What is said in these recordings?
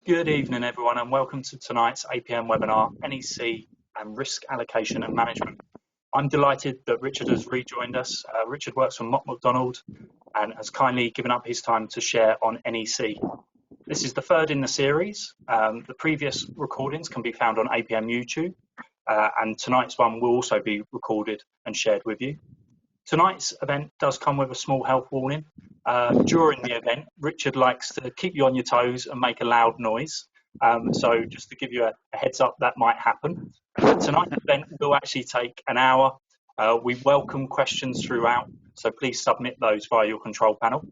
Good evening, everyone, and welcome to tonight's APM webinar, NEC and Risk Allocation and Management. I'm delighted that Richard has rejoined us. Richard works for Mott, MacDonald and has kindly given up his time to share on NEC. This is the third in the series. The previous recordings can be found on APM YouTube, and tonight's one will also be recorded and shared with you. Tonight's event does come with a small health warning. During the event, Richard likes to keep you on your toes and make a loud noise. So just to give you a heads up, that might happen. Tonight's event will actually take an hour. We welcome questions throughout, so please submit those via your control panel.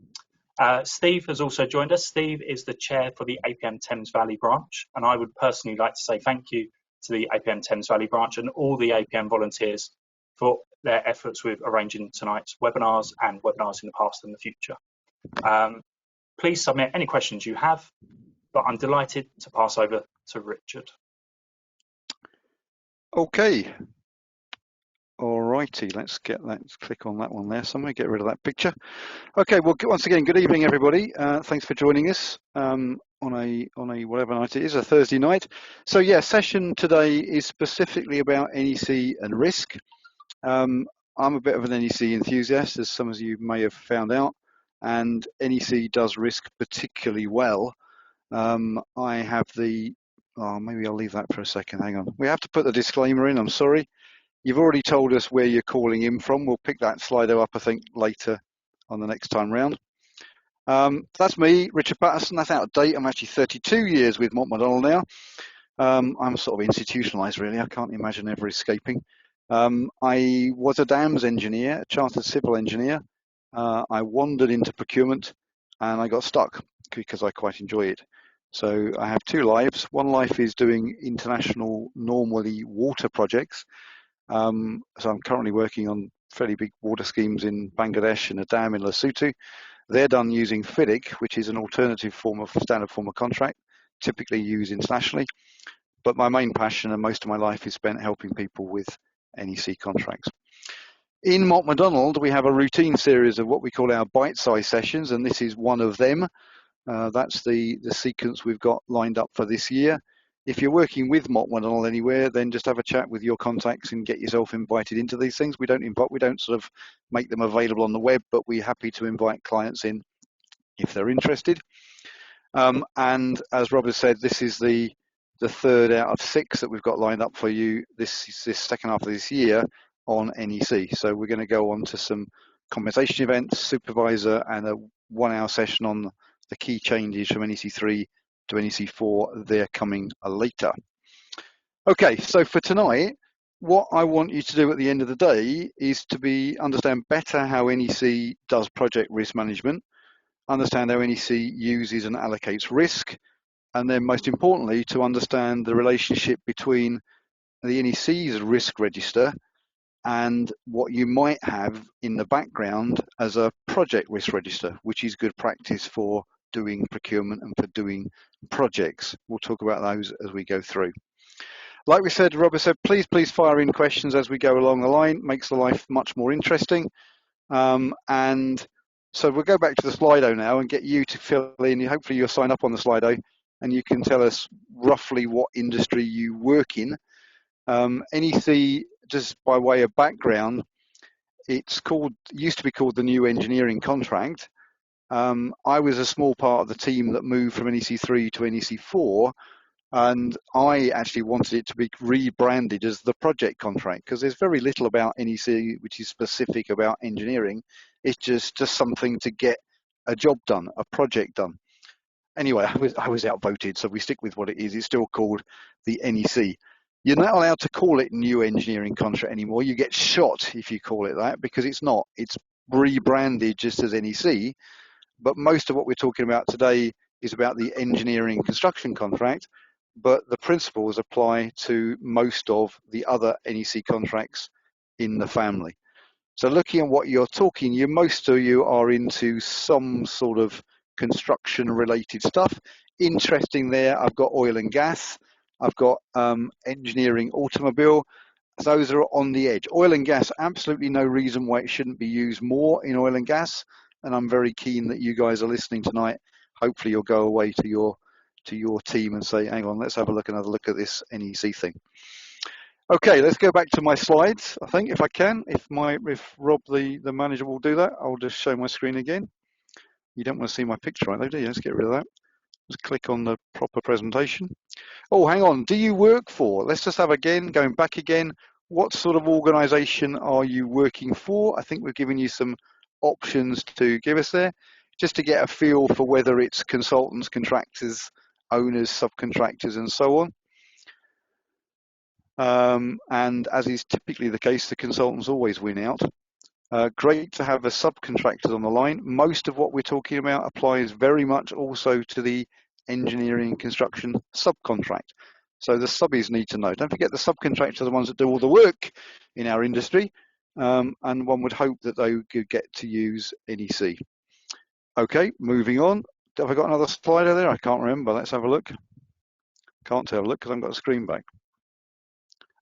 Steve has also joined us. Steve is the chair for the APM Thames Valley branch, and I would personally like to say thank you to the APM Thames Valley branch and all the APM volunteers for their efforts with arranging tonight's webinars and webinars in the past and the future. Please submit any questions you have, but I'm delighted to pass over to Richard. Okay. All righty, let's click on that one there somewhere, get rid of that picture. Okay, well, once again, good evening, everybody. Thanks for joining us on a whatever night it is, a Thursday night. So yeah, session today is specifically about NEC and risk. I'm a bit of an NEC enthusiast, as some of you may have found out, and NEC does risk particularly well. I have the, maybe I'll leave that for a second, hang on. We have to put the disclaimer in, I'm sorry. You've already told us where you're calling in from. We'll pick that Slido up, I think, later on the next time round. That's me, Richard Patterson. That's out of date. I'm actually 32 years with Mott MacDonald now. I'm sort of institutionalised, really. I can't imagine ever escaping. I was a dams engineer, a chartered civil engineer. I wandered into procurement and I got stuck because I quite enjoy it. So I have two lives. One life is doing international, normally water projects. So I'm currently working on fairly big water schemes in Bangladesh and a dam in Lesotho. They're done using FIDIC, which is an alternative form of standard form of contract, typically used internationally. But my main passion and most of my life is spent helping people with NEC contracts. In Mott MacDonald, we have a routine series of what we call our bite-sized sessions, and this is one of them. That's the sequence we've got lined up for this year. If you're working with Mott MacDonald anywhere, then just have a chat with your contacts and get yourself invited into these things. We don't sort of make them available on the web, but we're happy to invite clients in if they're interested. And as Rob has said, this is the third out of 6 that we've got lined up for you this second half of this year on NEC. So we're going to go on to some compensation events, supervisor, and a 1-hour session on the key changes from NEC 3 to NEC4. They're coming later. Okay, so for tonight, what I want you to do at the end of the day is to understand better how NEC does project risk management, understand how NEC uses and allocates risk, and then most importantly, to understand the relationship between the NEC's risk register and what you might have in the background as a project risk register, which is good practice for doing procurement and for doing projects. We'll talk about those as we go through. Like we said, Robert said, please fire in questions as we go along the line. Makes the life much more interesting. And so we'll go back to the Slido now and get you to fill in. Hopefully you'll sign up on the Slido and you can tell us roughly what industry you work in. NEC, just by way of background, used to be called the New Engineering Contract. I was a small part of the team that moved from NEC 3 to NEC 4, and I actually wanted it to be rebranded as the project contract, because there's very little about NEC which is specific about engineering. It's just something to get a job done, a project done. Anyway, I was outvoted, so we stick with what it is. It's still called the NEC. You're not allowed to call it New Engineering Contract anymore. You get shot if you call it that, because it's not. It's rebranded just as NEC. But most of what we're talking about today is about the engineering construction contract, but the principles apply to most of the other NEC contracts in the family. So looking at what you're talking, most of you are into some sort of construction related stuff. Interesting there, I've got oil and gas, I've got engineering automobile. Those are on the edge. Oil and gas, absolutely no reason why it shouldn't be used more in oil and gas. And I'm very keen that you guys are listening tonight. Hopefully you'll go away to your to your team and say, hang on, let's have another look at this NEC thing. Okay, let's go back to my slides, I think, if I can. If Rob, the manager, will do that, I'll just show my screen again. You don't want to see my picture right there, do you? Let's get rid of that. Just click on the proper presentation. Oh, hang on, do you work for? Let's just have again, going back again, what sort of organisation are you working for? I think we've given you some options to give us there, just to get a feel for whether it's consultants, contractors, owners, subcontractors, and so on. And as is typically the case, the consultants always win out. Great to have the subcontractors on the line. Most of what we're talking about applies very much also to the engineering and construction subcontract. So the subbies need to know. Don't forget the subcontractors are the ones that do all the work in our industry, and one would hope that they could get to use NEC. Okay, moving on. Have I got another slider there? I can't remember. Let's have a look. Can't have a look because I haven't got a screen back.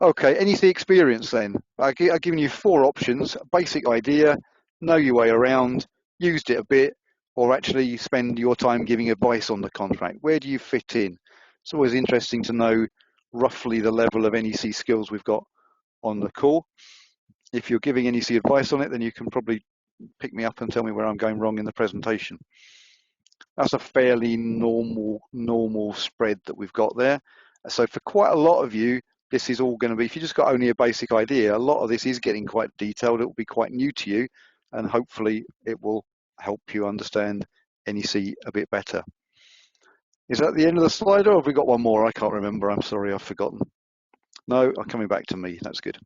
Okay, NEC experience then. I've given you 4 options: basic idea, know your way around, used it a bit, or actually spend your time giving advice on the contract. Where do you fit in? It's always interesting to know roughly the level of NEC skills we've got on the call. If you're giving NEC advice on it, then you can probably pick me up and tell me where I'm going wrong in the presentation. That's a fairly normal spread that we've got there. So for quite a lot of you, this is all going to be, if you just got only a basic idea, a lot of this is getting quite detailed. It will be quite new to you, and hopefully it will help you understand NEC a bit better. Is that the end of the slide, or have we got one more? I can't remember. I'm sorry, I've forgotten. No, coming back to me. That's good.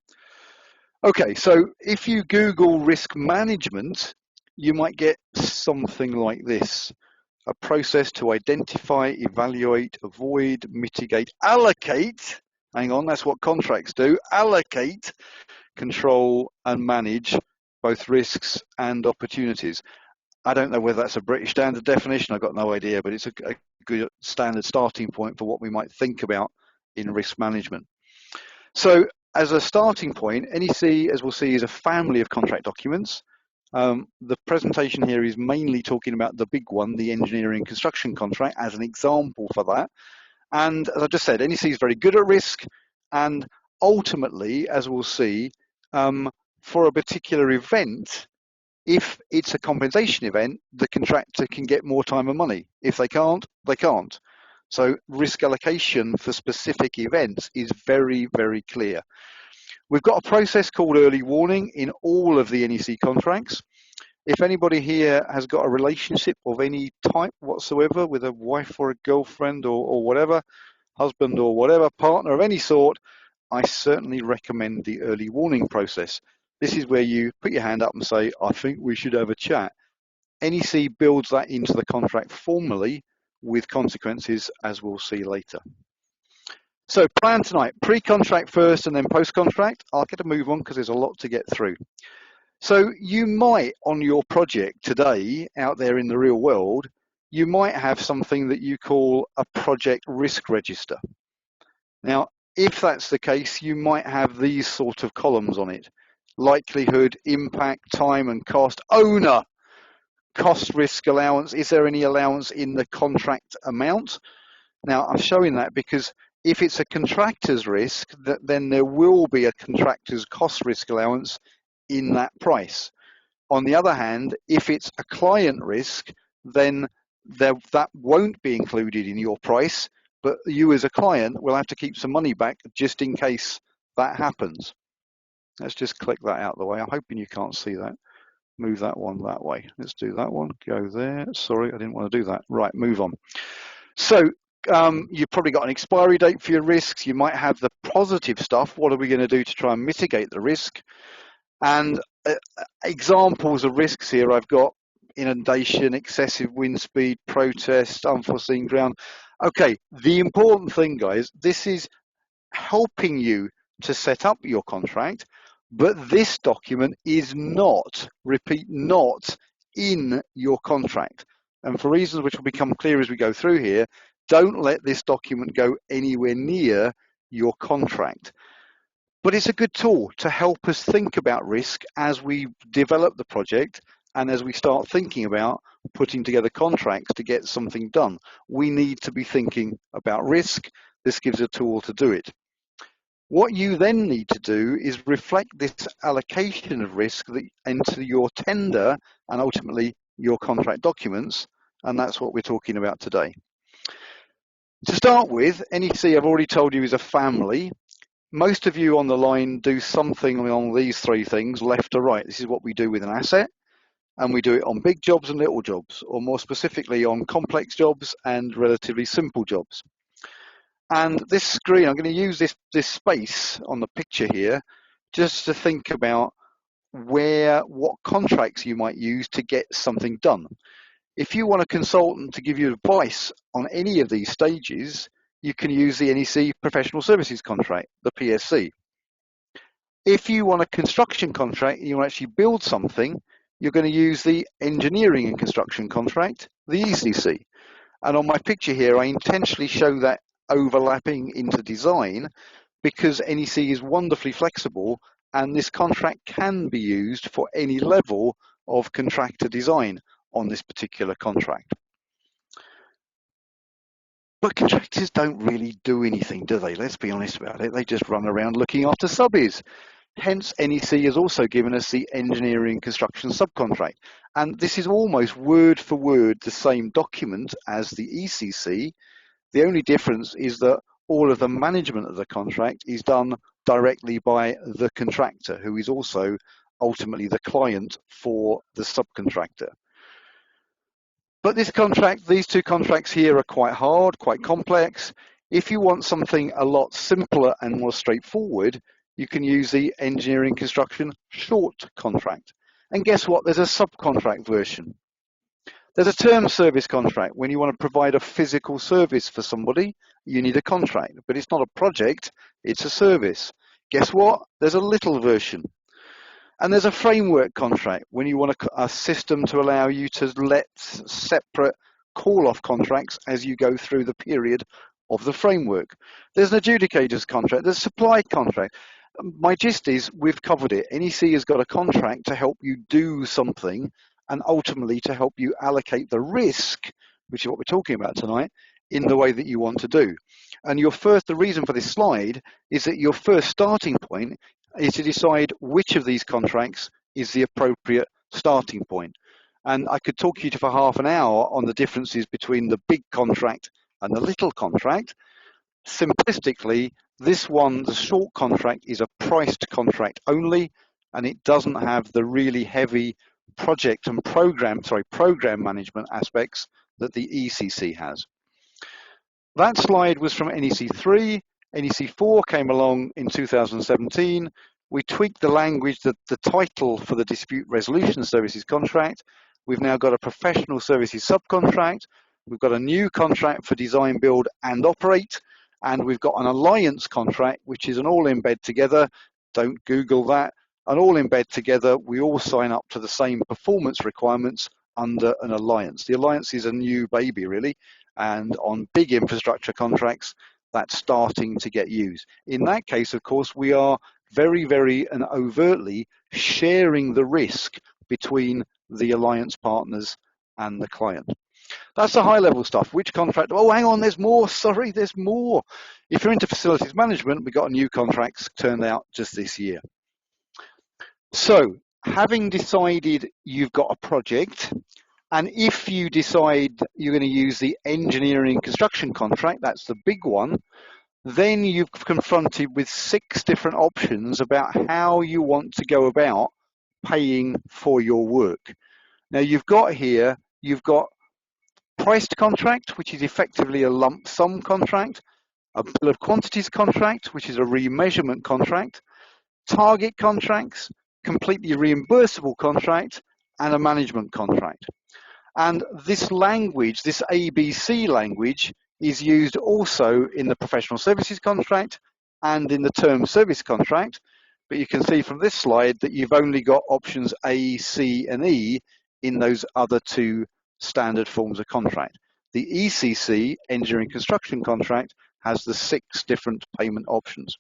Okay, so if you Google risk management, you might get something like this: a process to identify, evaluate, avoid, mitigate, allocate. Hang on, that's what contracts do. Allocate, control, and manage both risks and opportunities. I don't know whether that's a British standard definition. I've got no idea, but it's a good standard starting point for what we might think about in risk management. So as a starting point, NEC, as we'll see, is a family of contract documents. The presentation here is mainly talking about the big one, the engineering construction contract, as an example for that. And as I just said, NEC is very good at risk, and ultimately, as we'll see, for a particular event, if it's a compensation event, the contractor can get more time and money. If they can't, they can't. So risk allocation for specific events is very, very clear. We've got a process called early warning in all of the NEC contracts. If anybody here has got a relationship of any type whatsoever with a wife or a girlfriend or whatever, husband or whatever, partner of any sort, I certainly recommend the early warning process. This is where you put your hand up and say, I think we should have a chat. NEC builds that into the contract formally with consequences, as we'll see later. So plan tonight, pre-contract first and then post-contract. I'll get a move on because there's a lot to get through. So you might, on your project today, out there in the real world, you might have something that you call a project risk register. Now, if that's the case, you might have these sort of columns on it: likelihood, impact, time and cost, owner, cost, risk, allowance. Is there any allowance in the contract amount? Now, I'm showing that because if it's a contractor's risk, then there will be a contractor's cost risk allowance in that price. On the other hand, if it's a client risk, then that won't be included in your price, but you as a client will have to keep some money back just in case that happens. Let's just click that out of the way. I'm hoping you can't see that. Move that one that way. Let's do that one. Go there. Sorry, I didn't want to do that. Right, move on. So you've probably got an expiry date for your risks. You might have the positive stuff. What are we going to do to try and mitigate the risk? And examples of risks here, I've got inundation, excessive wind speed, protest, unforeseen ground. Okay, the important thing, guys, this is helping you to set up your contract, but this document is not, repeat, not in your contract. And for reasons which will become clear as we go through here, don't let this document go anywhere near your contract. But it's a good tool to help us think about risk as we develop the project and as we start thinking about putting together contracts to get something done, we need to be thinking about risk. This gives a tool to do it. What you then need to do is reflect this allocation of risk into your tender and ultimately your contract documents, and that's what we're talking about today. To start with, NEC, I've already told you, is a family. Most of you on the line do something on these three things, left to right. This is what we do with an asset, and we do it on big jobs and little jobs, or more specifically on complex jobs and relatively simple jobs. And this screen, I'm going to use this space on the picture here just to think about what contracts you might use to get something done. If you want a consultant to give you advice on any of these stages, you can use the NEC Professional Services Contract, the PSC. If you want a construction contract and you want to actually build something, you're going to use the Engineering and Construction Contract, the ECC. And on my picture here, I intentionally show that overlapping into design because NEC is wonderfully flexible, and this contract can be used for any level of contractor design on this particular contract. But contractors don't really do anything, do they? Let's be honest about it. They just run around looking after subbies. Hence, NEC has also given us the Engineering Construction Subcontract. And this is almost word for word the same document as the ECC. The only difference is that all of the management of the contract is done directly by the contractor, who is also ultimately the client for the subcontractor. But this contract, these two contracts here are quite hard, quite complex. If you want something a lot simpler and more straightforward, you can use the Engineering Construction Short Contract. And guess what? There's a subcontract version. There's a term service contract. When you want to provide a physical service for somebody, you need a contract, but it's not a project, it's a service. Guess what? There's a little version. And there's a framework contract when you want a system to allow you to let separate call-off contracts as you go through the period of the framework. There's an adjudicator's contract, there's a supply contract. My gist is we've covered it. NEC has got a contract to help you do something and ultimately to help you allocate the risk, which is what we're talking about tonight, in the way that you want to do. And the reason for this slide is that your first starting point is to decide which of these contracts is the appropriate starting point. And I could talk to you for half an hour on the differences between the big contract and the little contract. Simplistically, this one, the short contract, is a priced contract only, and it doesn't have the really heavy project and program management aspects that the ECC has. That slide was from NEC3. NEC4 came along in 2017. We tweaked the language, the title for the Dispute Resolution Services contract. We've now got a Professional Services subcontract. We've got a new contract for Design, Build and Operate. And we've got an Alliance contract, which is an all-embed together. Don't Google that. An all-embed together, we all sign up to the same performance requirements under an Alliance. The Alliance is a new baby, really. And on big infrastructure contracts, that's starting to get used. In that case, of course, we are very, very and overtly sharing the risk between the Alliance partners and the client. That's the high level stuff. Which contract? Oh, hang on, there's more. Sorry, there's more. If you're into facilities management, we got a new contract turned out just this year. So having decided you've got a project, and if you decide you're going to use the engineering construction contract, that's the big one, then you've confronted with 6 different options about how you want to go about paying for your work. Now you've got priced contract, which is effectively a lump sum contract, a bill of quantities contract, which is a remeasurement contract, target contracts, completely reimbursable contract, and a management contract. And this language, this ABC language, is used also in the professional services contract and in the term service contract. But you can see from this slide that you've only got options A, C, and E in those other 2 standard forms of contract. The ECC, Engineering Construction Contract, has the 6 different payment options.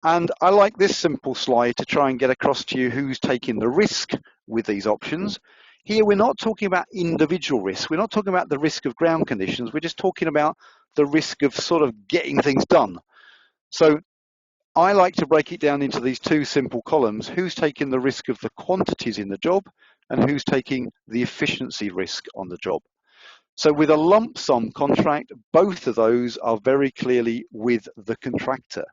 And I like this simple slide to try and get across to you who's taking the risk with these options. Here, we're not talking about individual risk. We're not talking about the risk of ground conditions. We're just talking about the risk of sort of getting things done. So I like to break it down into these two simple columns. Who's taking the risk of the quantities in the job and who's taking the efficiency risk on the job. So with a lump sum contract, both of those are very clearly with the contractor.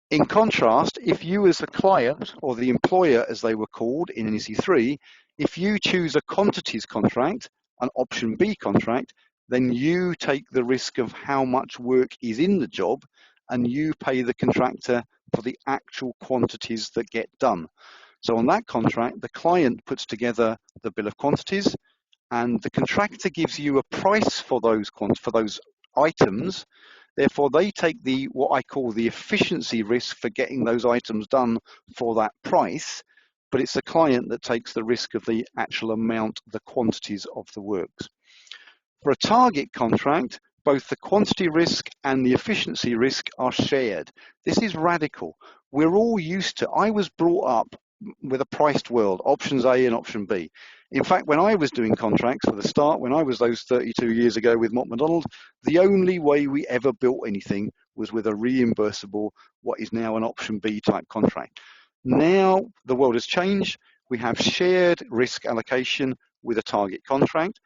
In contrast, if you as a client, or the employer as they were called in NEC 3, if you choose a quantities contract, an option B contract, then you take the risk of how much work is in the job and you pay the contractor for the actual quantities that get done. So on that contract, the client puts together the bill of quantities and the contractor gives you a price for those items. Therefore, they take what I call the efficiency risk for getting those items done for that price, but it's the client that takes the risk of the actual amount, the quantities of the works. For a target contract, both the quantity risk and the efficiency risk are shared. This is radical. We're all used to, I was brought up with a priced world, options A and option B. In fact, when I was doing contracts for the start, when I was those 32 years ago with MacDonald, the only way we ever built anything was with a reimbursable, what is now an option B type contract. Now the world has changed. We have shared risk allocation with a target contract,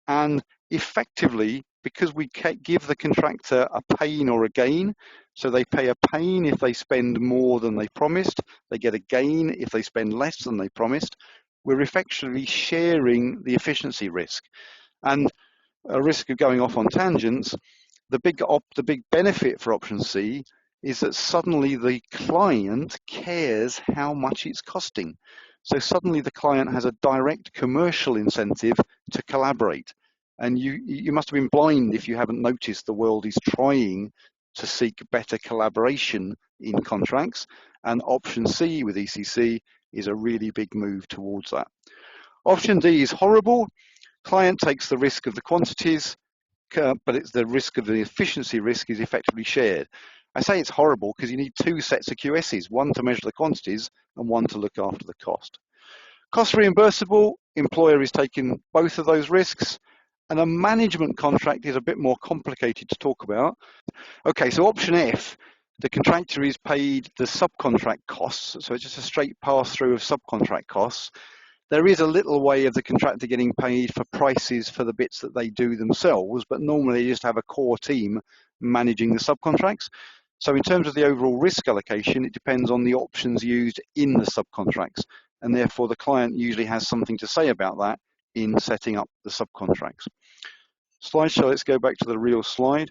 and effectively, because we give the contractor a pain or a gain, so they pay a pain if they spend more than they promised, they get a gain if they spend less than they promised, we're effectively sharing the efficiency risk. And a risk of going off on tangents, the big benefit for option C is that suddenly the client cares how much it's costing. So suddenly the client has a direct commercial incentive to collaborate. And you must have been blind if you haven't noticed the world is trying to seek better collaboration in contracts. And option C with ECC is a really big move towards that. Option D is horrible. Client takes the risk of the quantities, but it's the risk of the efficiency risk is effectively shared. I say it's horrible because you need two sets of QSs, one to measure the quantities and one to look after the cost. Cost reimbursable, employer is taking both of those risks, and a management contract is a bit more complicated to talk about. Okay, so option F, the contractor is paid the subcontract costs, so it's just a straight pass-through of subcontract costs. There is a little way of the contractor getting paid for prices for the bits that they do themselves, but normally they just have a core team managing the subcontracts. So in terms of the overall risk allocation, it depends on the options used in the subcontracts, and therefore the client usually has something to say about that in setting up the subcontracts. Slideshow, let's go back to the real slide.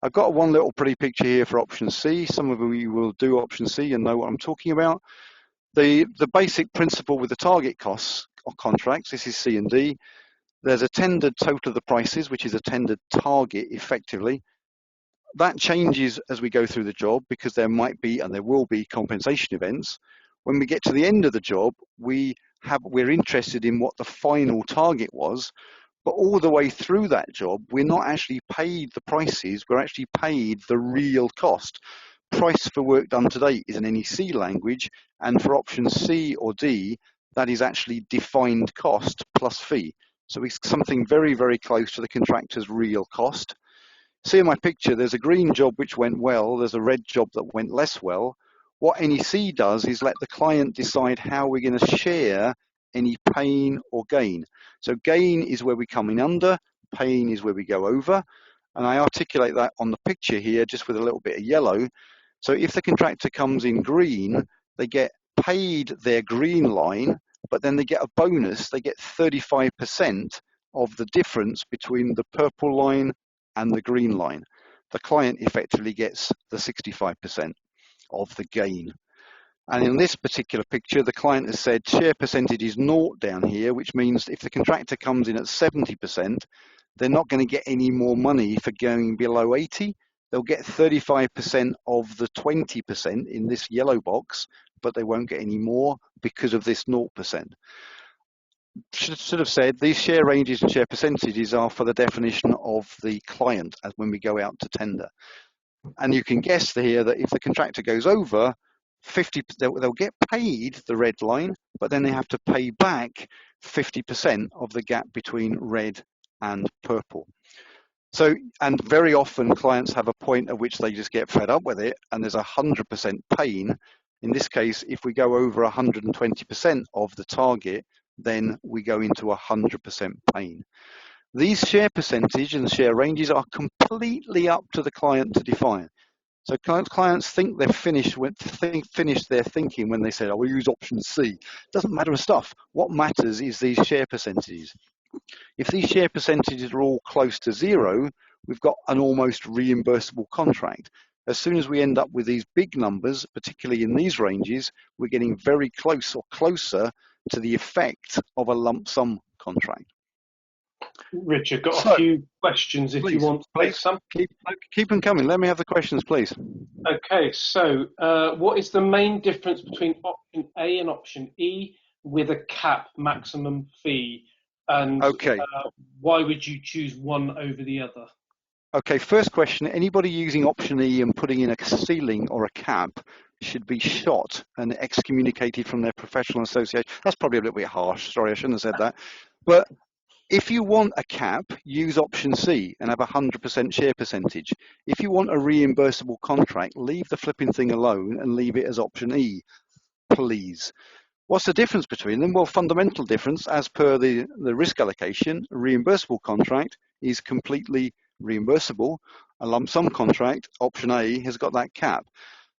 I've got one little pretty picture here for option C. Some of you will do option C and know what I'm talking about. The basic principle with the target costs of contracts, this is C and D. There's a tendered total of the prices, which is a tendered target effectively. That changes as we go through the job because there might be and there will be compensation events. When we get to the end of the job, we're interested in what the final target was, but all the way through that job, we're not actually paid the prices, we're actually paid the real cost. Price for work done to date is an NEC language, and for option C or D, that is actually defined cost plus fee. So it's something very, very close to the contractor's real cost. See in my picture, there's a green job which went well, there's a red job that went less well. What NEC does is let the client decide how we're going to share any pain or gain. So gain is where we come in under, pain is where we go over. And I articulate that on the picture here just with a little bit of yellow. So if the contractor comes in green, they get paid their green line, but then they get a bonus, they get 35% of the difference between the purple line and the green line. The client effectively gets the 65% of the gain. And in this particular picture, the client has said share percentage is 0 down here, which means if the contractor comes in at 70%, they're not going to get any more money for going below 80. They'll get 35% of the 20% in this yellow box, but they won't get any more because of this 0%. Should have said these share ranges and share percentages are for the definition of the client as when we go out to tender. And you can guess here that if the contractor goes over, they'll get paid the red line, but then they have to pay back 50% of the gap between red and purple. So, and very often clients have a point at which they just get fed up with it, and there's 100% pain. In this case, if we go over 120% of the target, then we go into 100% pain. These share percentage and share ranges are completely up to the client to define. So clients think they've finished their thinking when they say, "I will use option C." Doesn't matter a stuff. What matters is these share percentages. If these share percentages are all close to zero, we've got an almost reimbursable contract. As soon as we end up with these big numbers, particularly in these ranges, we're getting very close or closer to the effect of a lump sum contract. Richard, got a few questions if you want to take some. Keep them coming. Let me have the questions, please. Okay, so what is the main difference between option A and option E with a cap maximum fee? And why would you choose one over the other? Okay, first question, anybody using option E and putting in a ceiling or a cap should be shot and excommunicated from their professional association. That's probably a little bit harsh. Sorry, I shouldn't have said that. But if you want a cap, use option C and have 100% share percentage. If you want a reimbursable contract, leave the flipping thing alone and leave it as option E, please. What's the difference between them? Well, fundamental difference, as per the risk allocation, a reimbursable contract is completely reimbursable. A lump sum contract, option A, has got that cap.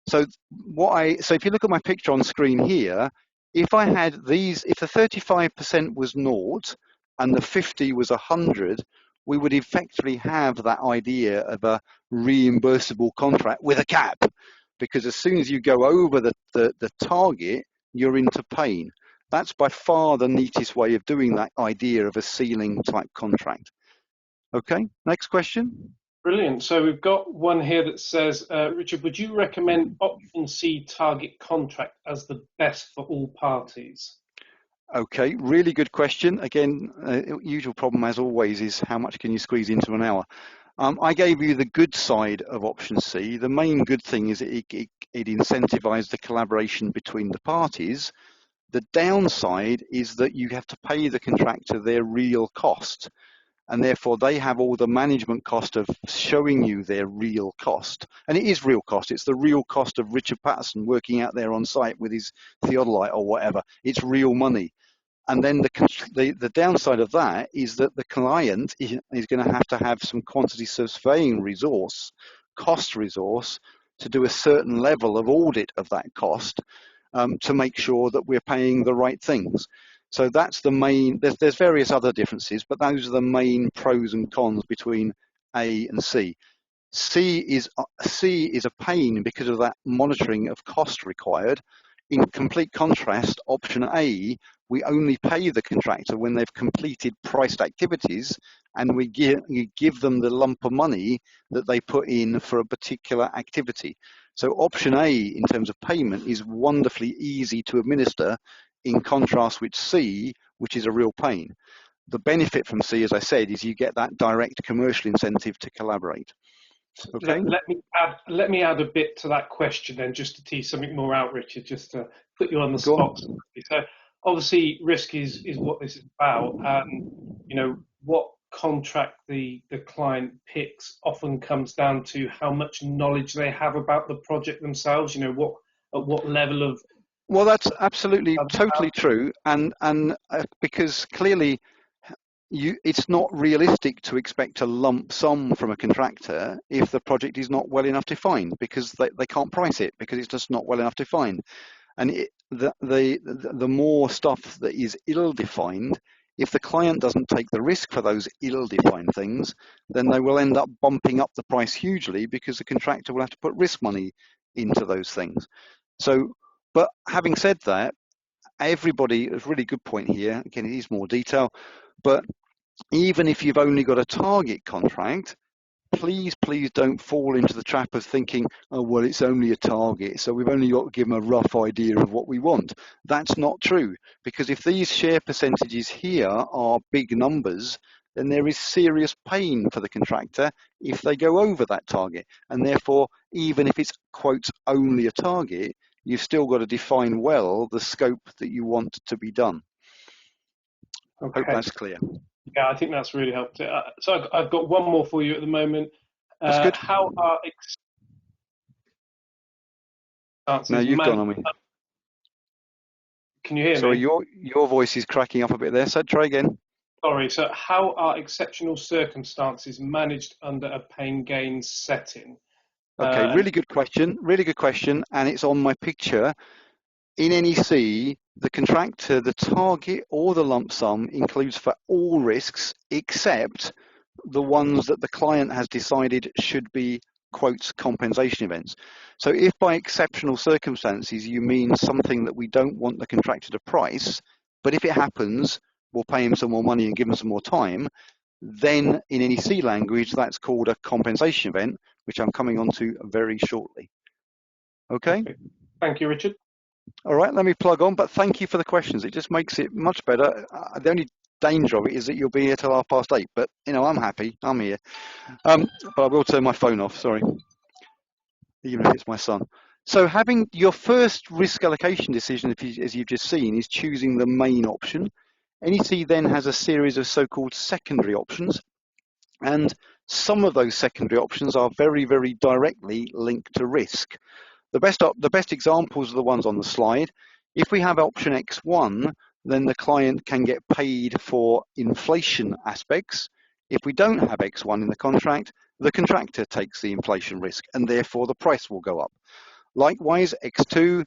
So if you look at my picture on screen here, if I had these, if the 35% was naught and the 50 was 100, we would effectively have that idea of a reimbursable contract with a cap, because as soon as you go over the target, you're into pain. That's by far the neatest way of doing that idea of a ceiling type contract. Okay, next question. Brilliant. So we've got one here that says, Richard, would you recommend option C target contract as the best for all parties? Okay, really good question. Again, usual problem as always is how much can you squeeze into an hour? I gave you the good side of option C. The main good thing is it incentivizes the collaboration between the parties. The downside is that you have to pay the contractor their real cost, and therefore they have all the management cost of showing you their real cost. And it is real cost. It's the real cost of Richard Patterson working out there on site with his theodolite or whatever. It's real money. And then the downside of that is that the client is going to have some quantity surveying resource, cost resource, to do a certain level of audit of that cost to make sure that we're paying the right things. So that's the main, there's various other differences, but those are the main pros and cons between A and C. C is a pain because of that monitoring of cost required. In complete contrast, option A, we only pay the contractor when they've completed priced activities, and we give them the lump of money that they put in for a particular activity. So option A, in terms of payment, is wonderfully easy to administer, in contrast with C, which is a real pain. The benefit from C, as I said, is you get that direct commercial incentive to collaborate. Okay. Let me add a bit to that question then, just to tease something more out, Richard, just to put you on the spot. So obviously risk is what this is about. You know, what contract the client picks often comes down to how much knowledge they have about the project themselves. You know, at what level of... Well, that's absolutely totally true, and because clearly it's not realistic to expect a lump sum from a contractor if the project is not well enough defined, because they can't price it because it's just not well enough defined. And the more stuff that is ill-defined, if the client doesn't take the risk for those ill-defined things, then they will end up bumping up the price hugely because the contractor will have to put risk money into those things. So, but having said that, everybody, a really good point here, again, it is more detail, but even if you've only got a target contract, please don't fall into the trap of thinking, oh, well, it's only a target, so we've only got to give them a rough idea of what we want. That's not true, because if these share percentages here are big numbers, then there is serious pain for the contractor if they go over that target. And therefore, even if it's, quote, only a target, you've still got to define well the scope that you want to be done. Okay. Hope that's clear. Yeah, I think that's really helped. So I've got one more for you at the moment. That's good. How are Now you've gone on me. Can you hear me? Sorry, your voice is cracking up a bit there, so try again. Sorry, so how are exceptional circumstances managed under a pain gain setting? Okay, really good question, and it's on my picture. In NEC, the contractor, the target or the lump sum includes for all risks except the ones that the client has decided should be, quotes, compensation events. So if by exceptional circumstances you mean something that we don't want the contractor to price, but if it happens, we'll pay him some more money and give him some more time, then in NEC language, that's called a compensation event, which I'm coming on to very shortly. Okay? Thank you, Richard. All right, let me plug on, but thank you for the questions. It just makes it much better. The only danger of it is that you'll be here till 8:30, but you know, I'm happy, I'm here. But I will turn my phone off, sorry, even if it's my son. So having your first risk allocation decision, as you've just seen, is choosing the main option. NEC then has a series of so-called secondary options, and some of those secondary options are very, very directly linked to risk. The best examples are the ones on the slide. If we have option X1, then the client can get paid for inflation aspects. If we don't have X1 in the contract, the contractor takes the inflation risk and therefore the price will go up. Likewise, X2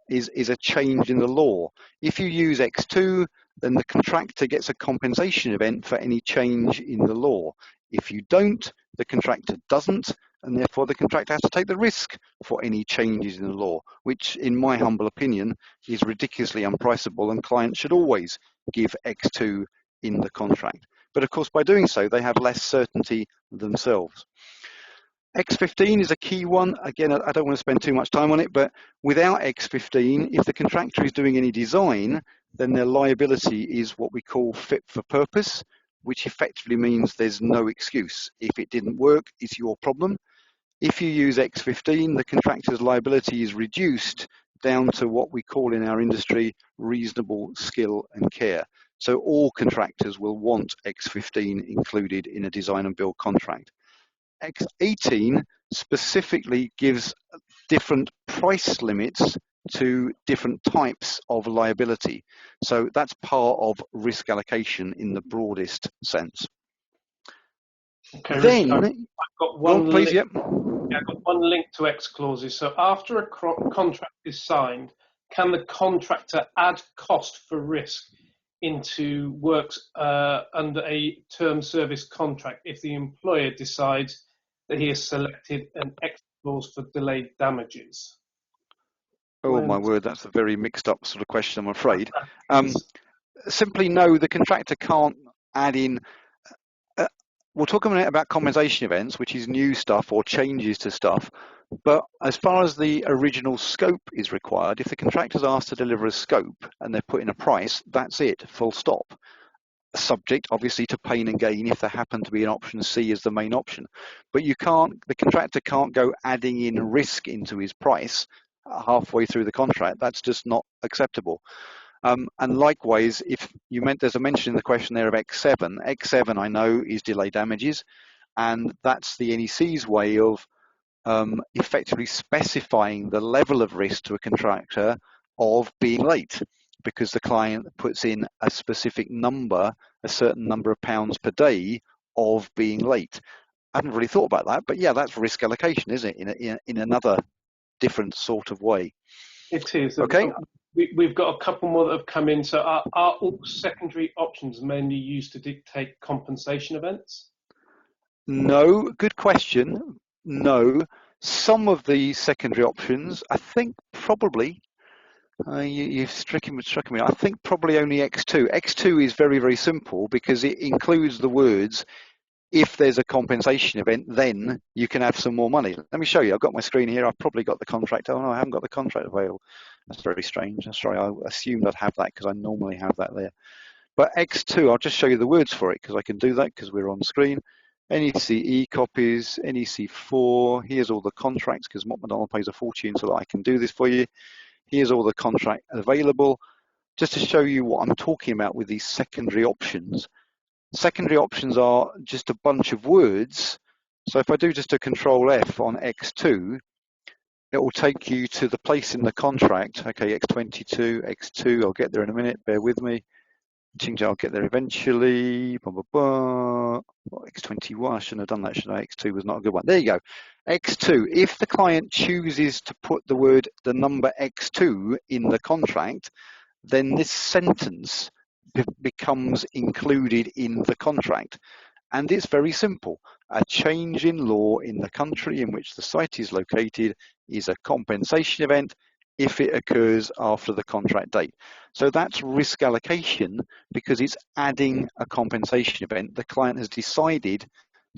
is a change in the law. If you use X2, then the contractor gets a compensation event for any change in the law. If you don't, the contractor doesn't, and therefore the contractor has to take the risk for any changes in the law, which in my humble opinion is ridiculously unpriceable, and clients should always give X2 in the contract. But of course, by doing so, they have less certainty themselves. X15 is a key one. Again, I don't want to spend too much time on it, but without X15, if the contractor is doing any design, then their liability is what we call fit for purpose, which effectively means there's no excuse. If it didn't work, it's your problem. If you use X15, the contractor's liability is reduced down to what we call in our industry reasonable skill and care. So all contractors will want X15 included in a design and build contract. X18 specifically gives different price limits to different types of liability. So that's part of risk allocation in the broadest sense. Okay, then, Richard, I've got one please, link. Yeah, I've got one link to X clauses. So after a contract is signed, can the contractor add cost for risk into works under a term service contract if the employer decides that he has selected an X clause for delayed damages? Oh my word, that's a very mixed up sort of question, I'm afraid. Simply no, the contractor can't add in. We'll talk a minute about compensation events, which is new stuff or changes to stuff. But as far as the original scope is required, if the contractor's asked to deliver a scope and they're put in a price, that's it, full stop. Subject, obviously, to pain and gain if there happen to be an option C as the main option. But you can't, the contractor can't go adding in risk into his price halfway through the contract. That's just not acceptable. And likewise, if you meant, there's a mention in the question there of X7. X7, I know, is delay damages, and that's the NEC's way of effectively specifying the level of risk to a contractor of being late, because the client puts in a specific number, a certain number of pounds per day of being late. I hadn't really thought about that, but yeah, that's risk allocation, isn't it? In another different sort of way. It is. Okay. We've got a couple more that have come in. So are all secondary options mainly used to dictate compensation events? No, good question. No, some of the secondary options, I think probably, you've struck me. I think probably only X2. X2 is very, very simple because it includes the words, if there's a compensation event, then you can have some more money. Let me show you. I've got my screen here. I've probably got the contract. Oh no, I haven't got the contract available. That's very strange. I'm sorry, I assumed I'd have that because I normally have that there. But X2, I'll just show you the words for it because I can do that because we're on screen. NEC e-copies, NEC 4, here's all the contracts because MacDonald pays a fortune so that I can do this for you. Here's all the contract available, just to show you what I'm talking about with these secondary options. Secondary options are just a bunch of words. So if I do just a Control F on X2, it will take you to the place in the contract. Okay, X22, X2, I'll get there in a minute, bear with me. I'll get there eventually. Blah, blah, blah. X21, I shouldn't have done that, should I? X2 was not a good one. There you go. X2, if the client chooses to put the number X2 in the contract, then this sentence becomes included in the contract. And it's very simple. A change in law in the country in which the site is located is a compensation event if it occurs after the contract date. So that's risk allocation because it's adding a compensation event. The client has decided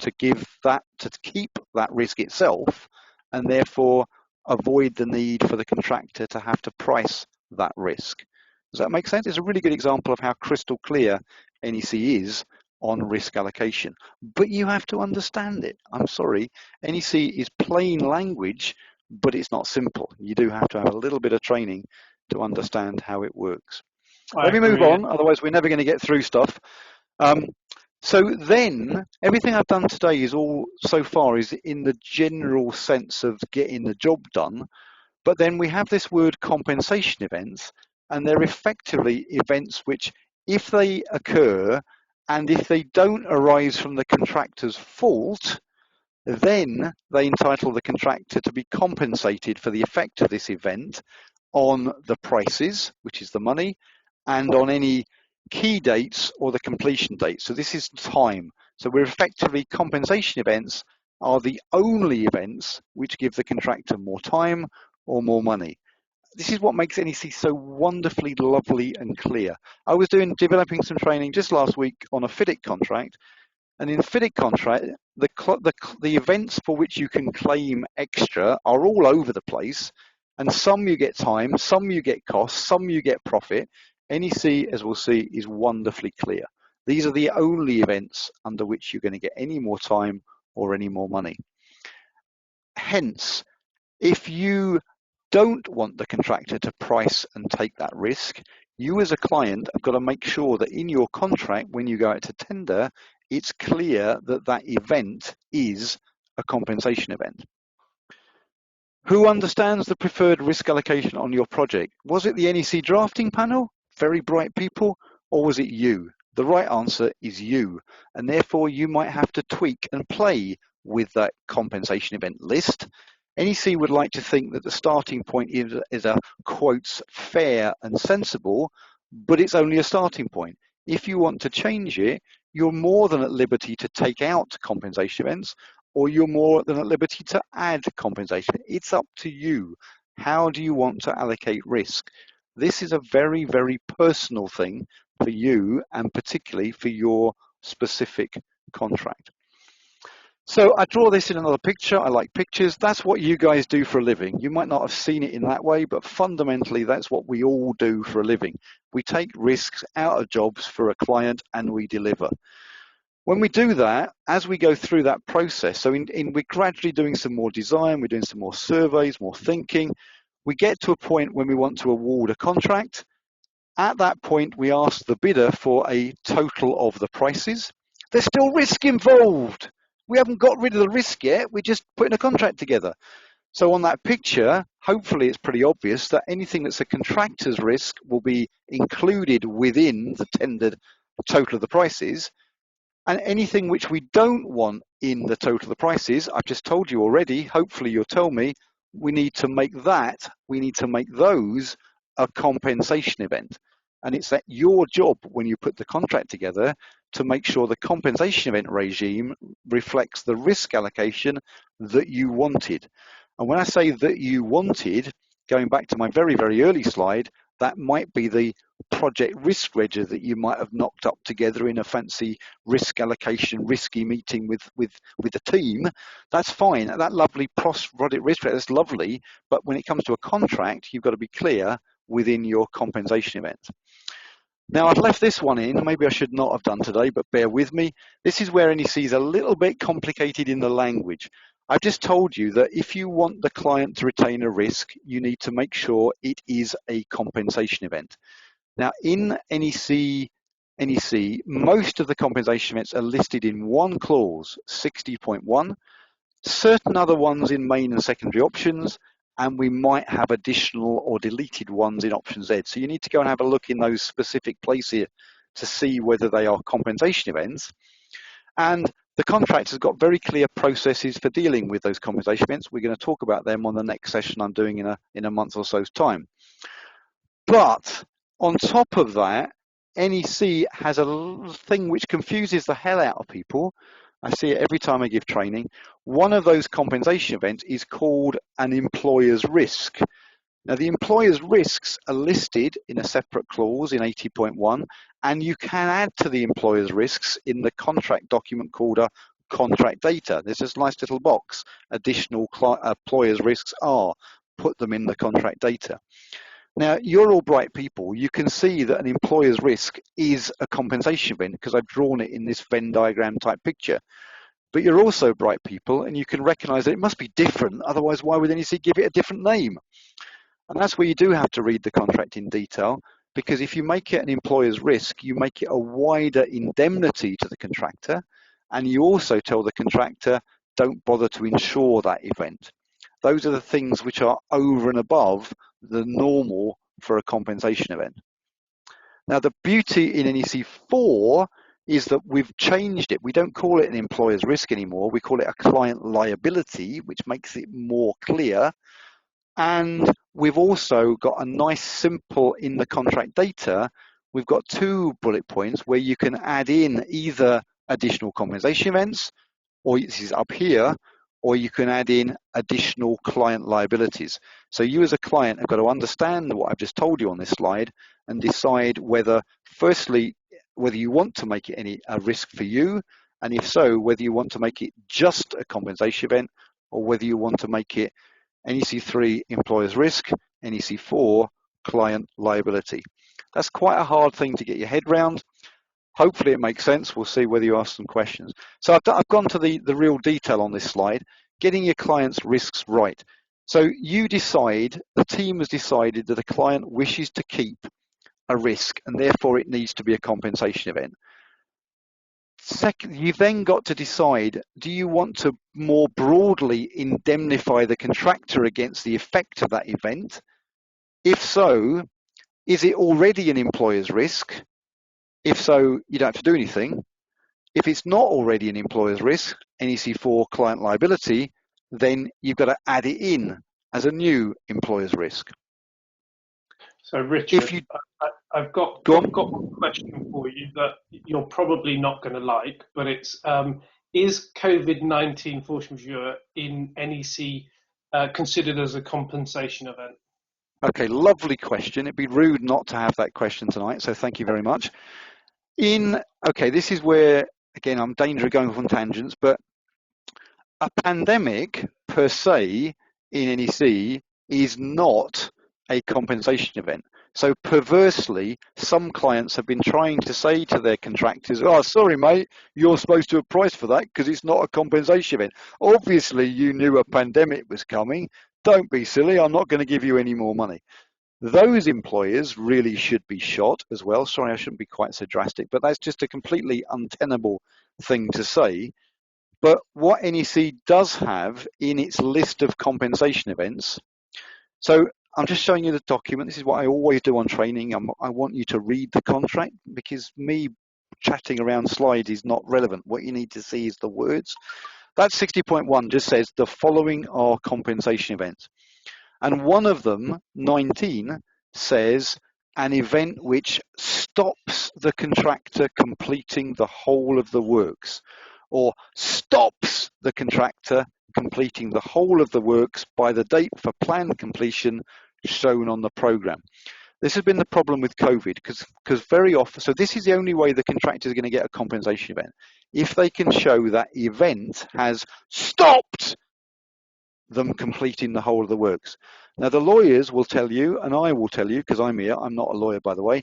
to keep that risk itself and therefore avoid the need for the contractor to have to price that risk. Does that make sense? It's a really good example of how crystal clear NEC is on risk allocation, but you have to understand it. I'm sorry, NEC is plain language, but it's not simple. You do have to have a little bit of training to understand how it works. Let me move on, otherwise we're never going to get through stuff. So then, everything I've done today is all so far is in the general sense of getting the job done, but then we have this word compensation events, and they're effectively events which, if they occur, and if they don't arise from the contractor's fault, then they entitle the contractor to be compensated for the effect of this event on the prices, which is the money, and on any key dates or the completion date. So this is time. So we're effectively compensation events are the only events which give the contractor more time or more money. This is what makes NEC so wonderfully lovely and clear. I was developing some training just last week on a FIDIC contract, and in a FIDIC contract, the events for which you can claim extra are all over the place, and some you get time, some you get cost, some you get profit. NEC, as we'll see, is wonderfully clear. These are the only events under which you're going to get any more time or any more money. Hence, if you don't want the contractor to price and take that risk, you as a client have got to make sure that in your contract, when you go out to tender, it's clear that that event is a compensation event. Who understands the preferred risk allocation on your project? Was it the NEC drafting panel, very bright people, or was it you? The right answer is you, and therefore you might have to tweak and play with that compensation event list. NEC would like to think that the starting point is a quotes fair and sensible, but it's only a starting point. If you want to change it, you're more than at liberty to take out compensation events, or you're more than at liberty to add compensation. It's up to you. How do you want to allocate risk? This is a very, very personal thing for you, and particularly for your specific contract. So I draw this in another picture. I like pictures. That's what you guys do for a living. You might not have seen it in that way, but fundamentally, that's what we all do for a living. We take risks out of jobs for a client and we deliver. When we do that, as we go through that process, so we're gradually doing some more design, we're doing some more surveys, more thinking. We get to a point when we want to award a contract. At that point, we ask the bidder for a total of the prices. There's still risk involved. We haven't got rid of the risk yet. We're just putting a contract together. So on that picture, hopefully it's pretty obvious that anything that's a contractor's risk will be included within the tendered total of the prices. And anything which we don't want in the total of the prices, I've just told you already, hopefully you'll tell me, we need to make those a compensation event. And it's at your job when you put the contract together to make sure the compensation event regime reflects the risk allocation that you wanted. And when I say that you wanted, going back to my very, very early slide, that might be the project risk ledger that you might have knocked up together in a fancy risk allocation, risky meeting with the team. That's fine. That lovely project risk ledger, that's lovely. But when it comes to a contract, you've got to be clear within your compensation event. Now, I've left this one in, maybe I should not have done today, but bear with me. This is where NEC is a little bit complicated in the language. I've just told you that if you want the client to retain a risk, you need to make sure it is a compensation event. Now, in NEC, most of the compensation events are listed in one clause, 60.1, certain other ones in main and secondary options, and we might have additional or deleted ones in option Z. So you need to go and have a look in those specific places here to see whether they are compensation events. And the contract has got very clear processes for dealing with those compensation events. We're going to talk about them on the next session I'm doing in a month or so's time. But on top of that, NEC has a thing which confuses the hell out of people. I see it every time I give training. One of those compensation events is called an employer's risk. Now, the employer's risks are listed in a separate clause in 80.1, and you can add to the employer's risks in the contract document called a contract data. There's this nice little box, additional employer's risks are, put them in the contract data. Now, you're all bright people. You can see that an employer's risk is a compensation event because I've drawn it in this Venn diagram type picture. But you're also bright people, and you can recognize that it must be different. Otherwise, why would NEC give it a different name? And that's where you do have to read the contract in detail, because if you make it an employer's risk, you make it a wider indemnity to the contractor, and you also tell the contractor, don't bother to insure that event. Those are the things which are over and above the normal for a compensation event. Now, the beauty in NEC 4 is that we've changed it. We don't call it an employer's risk anymore. We call it a client liability, which makes it more clear. And we've also got a nice simple in the contract data. We've got 2 bullet points where you can add in either additional compensation events, or this is up here, or you can add in additional client liabilities. So you as a client have got to understand what I've just told you on this slide and decide whether, firstly, whether you want to make it a risk for you, and if so, whether you want to make it just a compensation event, or whether you want to make it NEC 3 employer's risk, NEC 4 client liability. That's quite a hard thing to get your head round. Hopefully it makes sense. We'll see whether you ask some questions. So I've gone to the real detail on this slide, getting your client's risks right. So you decide, the team has decided that a client wishes to keep a risk and therefore it needs to be a compensation event. Second, you've then got to decide, do you want to more broadly indemnify the contractor against the effect of that event? If so, is it already an employer's risk? If so, you don't have to do anything. If it's not already an employer's risk, NEC 4 client liability, then you've got to add it in as a new employer's risk. So Richard, I've got one question for you that you're probably not going to like, but it's, is COVID-19 force majeure in NEC considered as a compensation event? Okay, lovely question. It'd be rude not to have that question tonight, so thank you very much. Okay, this is where, again, I'm danger of going off on tangents, but a pandemic per se in NEC is not a compensation event. So perversely, some clients have been trying to say to their contractors, oh, sorry, mate, you're supposed to have priced for that because it's not a compensation event. Obviously, you knew a pandemic was coming. Don't be silly. I'm not going to give you any more money. Those employers really should be shot as well. Sorry, I shouldn't be quite so drastic, but that's just a completely untenable thing to say. But what NEC does have in its list of compensation events, so I'm just showing you the document. This is what I always do on training. I want you to read the contract because me chatting around slides is not relevant. What you need to see is the words. That 60.1 just says the following are compensation events. And one of them, 19, says an event which stops the contractor completing the whole of the works, or stops the contractor completing the whole of the works by the date for planned completion shown on the program. This has been the problem with COVID because very often, so this is the only way the contractor is going to get a compensation event. If they can show that event has stopped them completing the whole of the works. Now the lawyers will tell you, and I will tell you because I'm here, I'm not a lawyer by the way,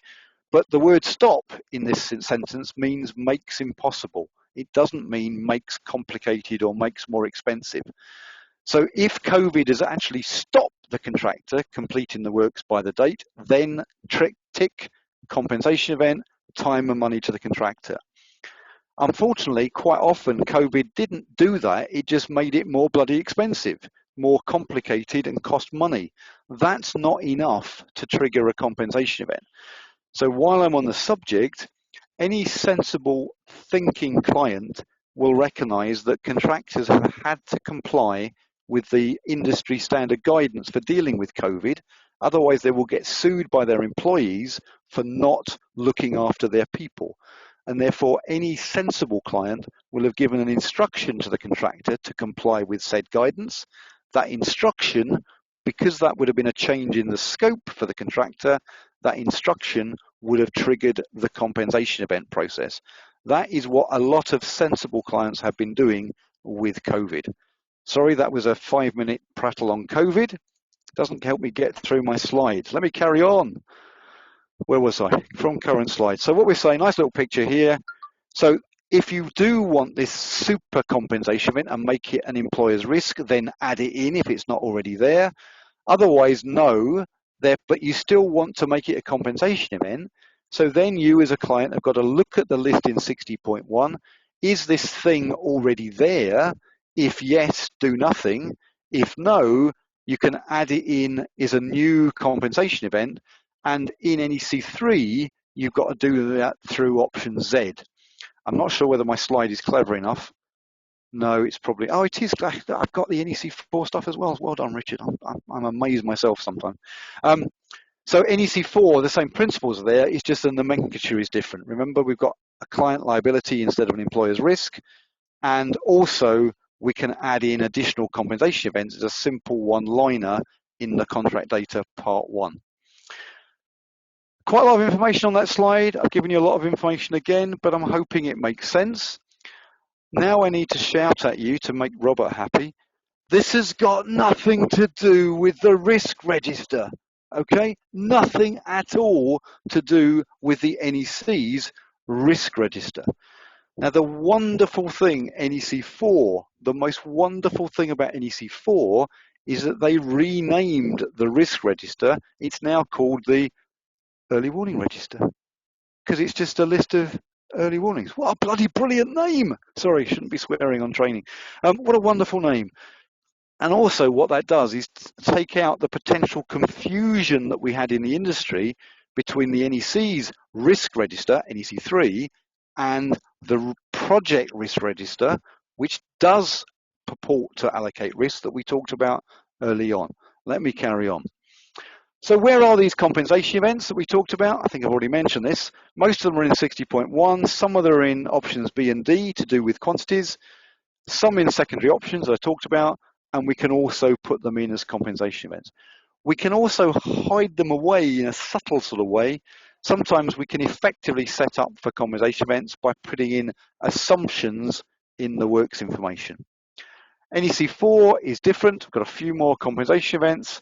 but the word stop in this sentence means makes impossible. it doesn't mean makes complicated or makes more expensive. So if COVID has actually stopped the contractor completing the works by the date, then tick compensation event, time and money to the contractor. Unfortunately, quite often COVID didn't do that, it just made it more bloody expensive, more complicated and cost money. That's not enough to trigger a compensation event. So while I'm on the subject, any sensible thinking client will recognize that contractors have had to comply with the industry standard guidance for dealing with COVID. Otherwise, they will get sued by their employees for not looking after their people. And therefore, any sensible client will have given an instruction to the contractor to comply with said guidance. That instruction, because that would have been a change in the scope for the contractor, that instruction would have triggered the compensation event process. That is what a lot of sensible clients have been doing with COVID. Sorry, that was a 5-minute prattle on COVID. Doesn't help me get through my slides. Let me carry on. Where was I? From current slide. So what we're saying, nice little picture here. So if you do want this super compensation event and make it an employer's risk, then add it in if it's not already there. Otherwise, no, but you still want to make it a compensation event. So then you as a client have got to look at the list in 60.1. Is this thing already there? If yes, do nothing. If no, you can add it in as a new compensation event. And in NEC3, you've got to do that through option Z. I'm not sure whether my slide is clever enough. No, it's probably, oh, it is. I've got the NEC4 stuff as well. Well done, Richard. I'm amazed myself sometimes. So NEC4, the same principles are there. It's just the nomenclature is different. Remember, we've got a client liability instead of an employer's risk. And also, we can add in additional compensation events as a simple one-liner in the contract data part 1. Quite a lot of information on that slide. I've given you a lot of information again, but I'm hoping it makes sense. Now I need to shout at you to make Robert happy. This has got nothing to do with the risk register, okay? Nothing at all to do with the NEC's risk register. Now the wonderful thing, NEC4, the most wonderful thing about NEC4 is that they renamed the risk register. It's now called the early warning register because it's just a list of early warnings. What a bloody brilliant name. Sorry, shouldn't be swearing on training. What a wonderful name. And also what that does is take out the potential confusion that we had in the industry between the NEC's risk register, NEC3, and the project risk register, which does purport to allocate risk that we talked about early on. Let me carry on. So where are these compensation events that we talked about? I think I've already mentioned this. Most of them are in 60.1. Some of them are in options B and D to do with quantities. Some in secondary options I talked about. And we can also put them in as compensation events. We can also hide them away in a subtle sort of way. Sometimes we can effectively set up for compensation events by putting in assumptions in the works information. NEC4 is different. We've got a few more compensation events.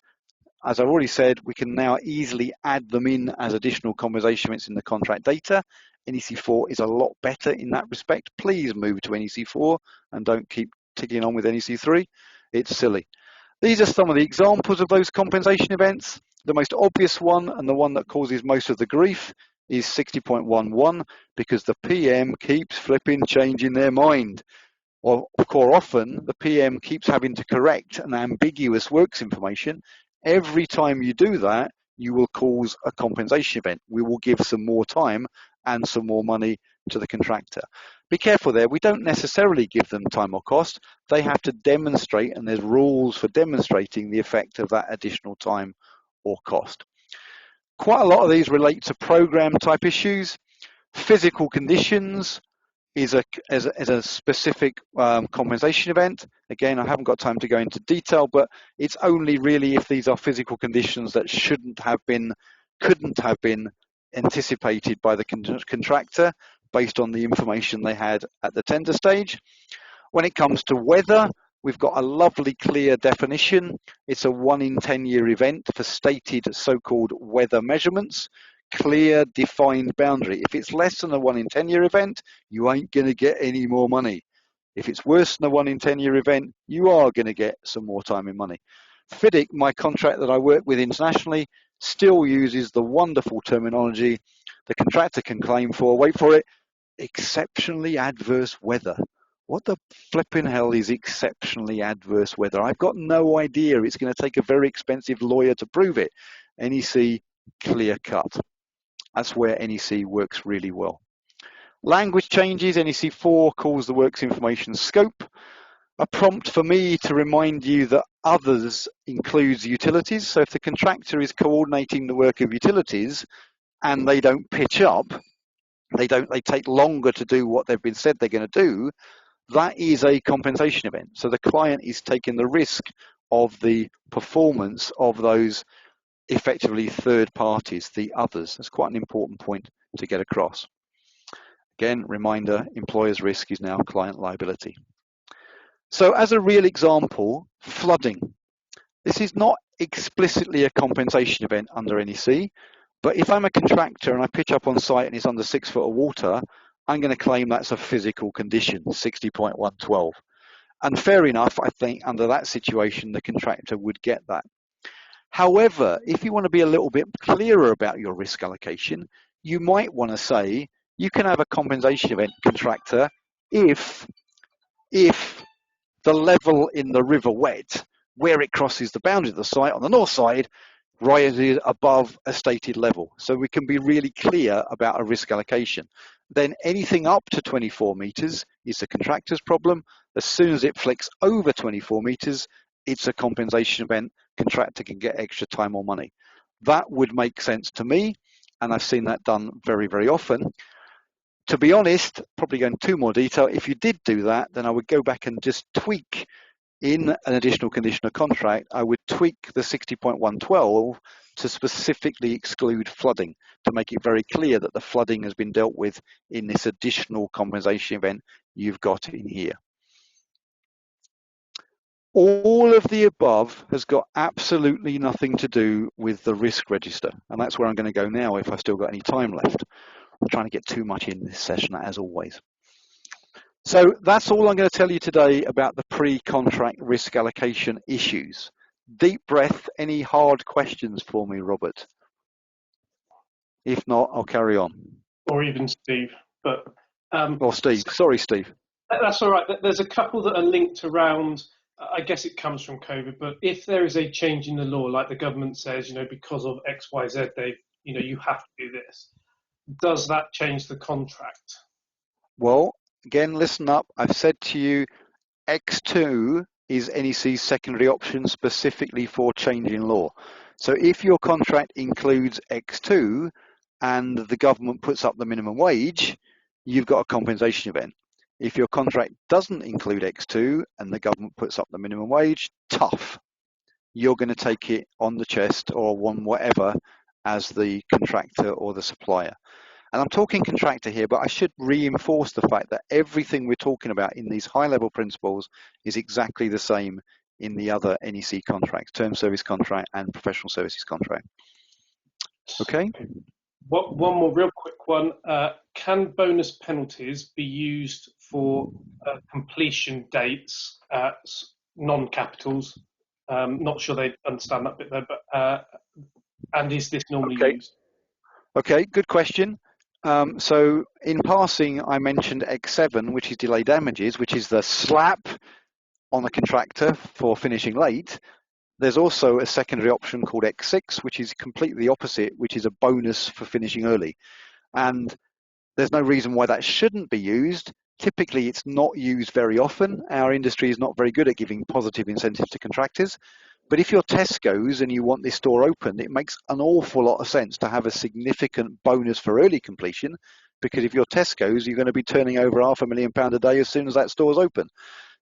As I've already said, we can now easily add them in as additional compensation events in the contract data. NEC4 is a lot better in that respect. Please move to NEC4 and don't keep ticking on with NEC3. It's silly. These are some of the examples of those compensation events. The most obvious one and the one that causes most of the grief is 60.11 because the PM keeps flipping changing their mind. Or quite often, the PM keeps having to correct an ambiguous works information. Every time you do that, you will cause a compensation event. We will give some more time and some more money to the contractor. Be careful there. We don't necessarily give them time or cost. They have to demonstrate, and there's rules for demonstrating the effect of that additional time or cost. Quite a lot of these relate to program type issues. Physical conditions is a specific compensation event. Again, I haven't got time to go into detail, but it's only really if these are physical conditions that couldn't have been anticipated by the contractor based on the information they had at the tender stage. When it comes to weather, we've got a lovely clear definition. It's a 1 in 10 year event for stated so-called weather measurements. clear, defined boundary. If it's less than a 1 in 10 year event, you ain't going to get any more money. If it's worse than a 1 in 10 year event, you are going to get some more time and money. FIDIC, my contract that I work with internationally, still uses the wonderful terminology the contractor can claim for, wait for it, exceptionally adverse weather. What the flipping hell is exceptionally adverse weather? I've got no idea. It's going to take a very expensive lawyer to prove it. NEC, clear cut. That's where NEC works really well. Language changes, NEC 4 calls the works information scope. A prompt for me to remind you that others includes utilities. So if the contractor is coordinating the work of utilities and they don't pitch up, they take longer to do what they've been said they're going to do, that is a compensation event. So the client is taking the risk of the performance of those effectively third parties, the others. That's quite an important point to get across. Again, reminder, employer's risk is now client liability. So as a real example, flooding. This is not explicitly a compensation event under NEC, but if I'm a contractor and I pitch up on site and it's under 6 foot of water, I'm going to claim that's a physical condition, 60.112. And fair enough, I think under that situation, the contractor would get that. However, if you want to be a little bit clearer about your risk allocation, you might want to say you can have a compensation event contractor if the level in the River Wet, where it crosses the boundary of the site on the north side, rises above a stated level. So we can be really clear about a risk allocation. Then anything up to 24 meters is the contractor's problem. As soon as it flicks over 24 meters, it's a compensation event. Contractor can get extra time or money. That would make sense to me, and I've seen that done very, very often. To be honest, probably go into more detail, if you did do that, then I would go back and just tweak in an additional condition of contract, I would tweak the 60.112 to specifically exclude flooding, to make it very clear that the flooding has been dealt with in this additional compensation event you've got in here. All of the above has got absolutely nothing to do with the risk register, and that's where I'm going to go now if I've still got any time left. I'm trying to get too much in this session, as always. So that's all I'm going to tell you today about the pre-contract risk allocation issues. Deep breath, any hard questions for me, Robert? If not, I'll carry on. Or even Steve. But or Steve, sorry, Steve. That's all right. There's a couple that are linked around, I guess it comes from COVID, but if there is a change in the law, like the government says, because of X, Y, Z, you have to do this. Does that change the contract? Well, again, listen up. I've said to you, X2 is NEC's secondary option specifically for change in law. So if your contract includes X2 and the government puts up the minimum wage, you've got a compensation event. If your contract doesn't include X2 and the government puts up the minimum wage, tough. You're going to take it on the chest or on whatever as the contractor or the supplier. And I'm talking contractor here, but I should reinforce the fact that everything we're talking about in these high-level principles is exactly the same in the other NEC contracts, term service contract and professional services contract. Okay? One more real quick one. Can bonus penalties be used for completion dates, non-capitals? Not sure they understand that bit there, but and is this normally used? Okay, good question. So in passing, I mentioned X7, which is delay damages, which is the slap on the contractor for finishing late. There's also a secondary option called X6, which is completely the opposite, which is a bonus for finishing early. And there's no reason why that shouldn't be used. Typically, it's not used very often. Our industry is not very good at giving positive incentives to contractors. But if you're Tesco's and you want this store open, it makes an awful lot of sense to have a significant bonus for early completion, because if you're Tesco's, you're going to be turning over £500,000 a day as soon as that store's open.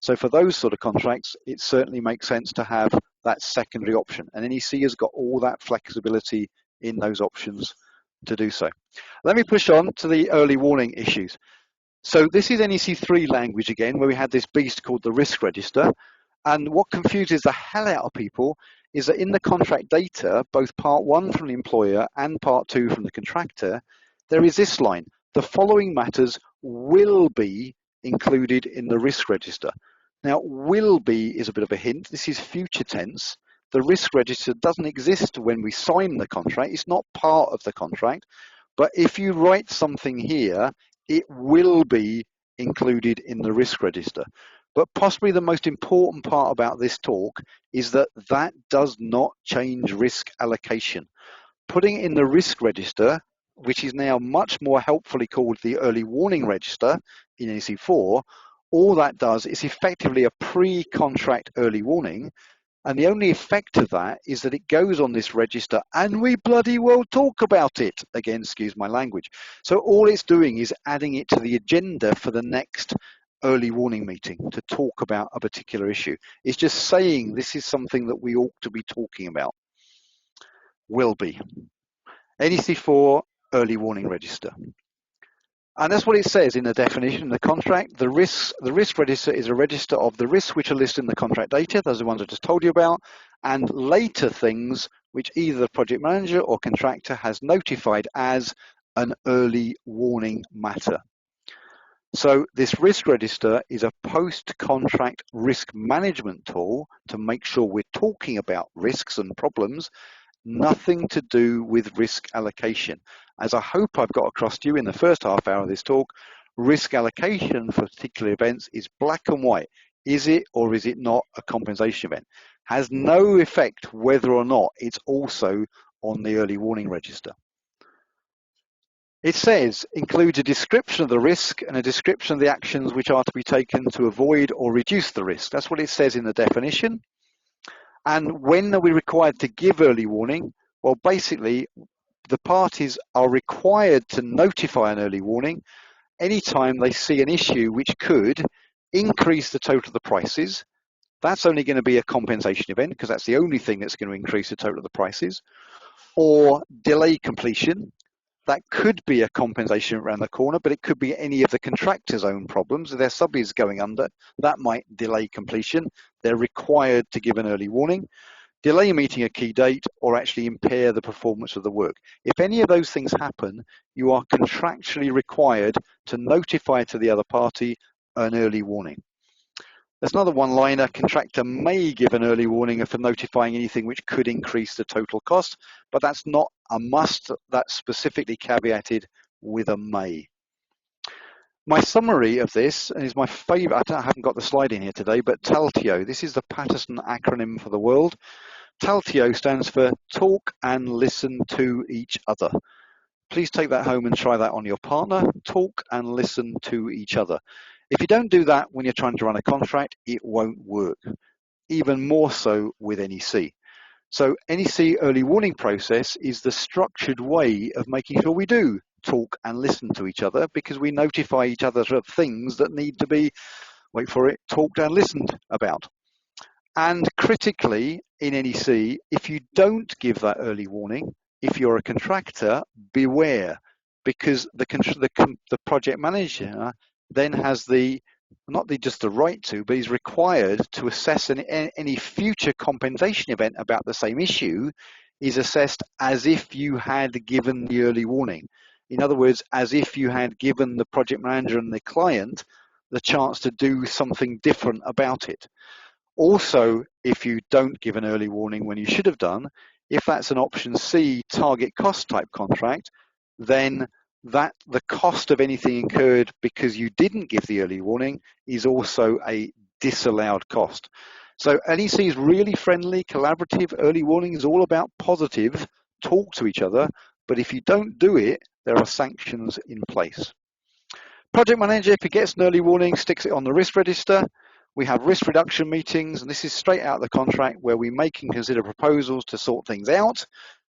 So for those sort of contracts, it certainly makes sense to have that secondary option. And NEC has got all that flexibility in those options to do so. Let me push on to the early warning issues. So this is NEC 3 language again, where we had this beast called the risk register. And what confuses the hell out of people is that in the contract data, both part 1 from the employer and part 2 from the contractor, there is this line: the following matters will be included in the risk register. Now, will be is a bit of a hint. This is future tense. The risk register doesn't exist when we sign the contract. It's not part of the contract. But if you write something here, it will be included in the risk register. But possibly the most important part about this talk is that that does not change risk allocation. Putting it in the risk register, which is now much more helpfully called the early warning register in NEC 4, all that does is effectively a pre-contract early warning. And the only effect of that is that it goes on this register and we bloody well talk about it. Again, excuse my language. So all it's doing is adding it to the agenda for the next early warning meeting to talk about a particular issue. It's just saying this is something that we ought to be talking about. Will be. NEC 4 early warning register. And that's what it says in the definition of the contract. The risk register is a register of the risks which are listed in the contract data. Those are the ones I just told you about. And later things which either the project manager or contractor has notified as an early warning matter. So this risk register is a post-contract risk management tool to make sure we're talking about risks and problems, nothing to do with risk allocation. As I hope I've got across to you in the first half hour of this talk, risk allocation for particular events is black and white. Is it or is it not a compensation event? Has no effect whether or not it's also on the early warning register. It says, includes a description of the risk and a description of the actions which are to be taken to avoid or reduce the risk. That's what it says in the definition. And when are we required to give early warning? Well, basically, the parties are required to notify an early warning anytime they see an issue which could increase the total of the prices. That's only going to be a compensation event because that's the only thing that's going to increase the total of the prices. Or delay completion. That could be a compensation around the corner, but it could be any of the contractor's own problems. If their sub is going under, that might delay completion. They're required to give an early warning, delay meeting a key date, or actually impair the performance of the work. If any of those things happen, you are contractually required to notify to the other party an early warning. There's another one-liner: contractor may give an early warning for notifying anything which could increase the total cost, but that's not a must. That's specifically caveated with a may. My summary of this is my favorite. I haven't got the slide in here today, but TALTIO. This is the Patterson acronym for the world. TALTIO stands for talk and listen to each other. Please take that home and try that on your partner. Talk and listen to each other. If you don't do that when you're trying to run a contract, it won't work. Even more so with NEC. So NEC early warning process is the structured way of making sure we do talk and listen to each other, because we notify each other of things that need to be, wait for it, talked and listened about. And critically in NEC, if you don't give that early warning, if you're a contractor, beware, because the project manager then has just the right to, but he's required to assess any future compensation event about the same issue is assessed as if you had given the early warning. In other words, as if you had given the project manager and the client the chance to do something different about it. Also, if you don't give an early warning when you should have done, if that's an option C target cost type contract, then that the cost of anything incurred because you didn't give the early warning is also a disallowed cost. So NEC is really friendly, collaborative. Early warning is all about positive, talk to each other, but if you don't do it, there are sanctions in place. Project manager, if he gets an early warning, sticks it on the risk register. We have risk reduction meetings, and this is straight out of the contract where we make and consider proposals to sort things out,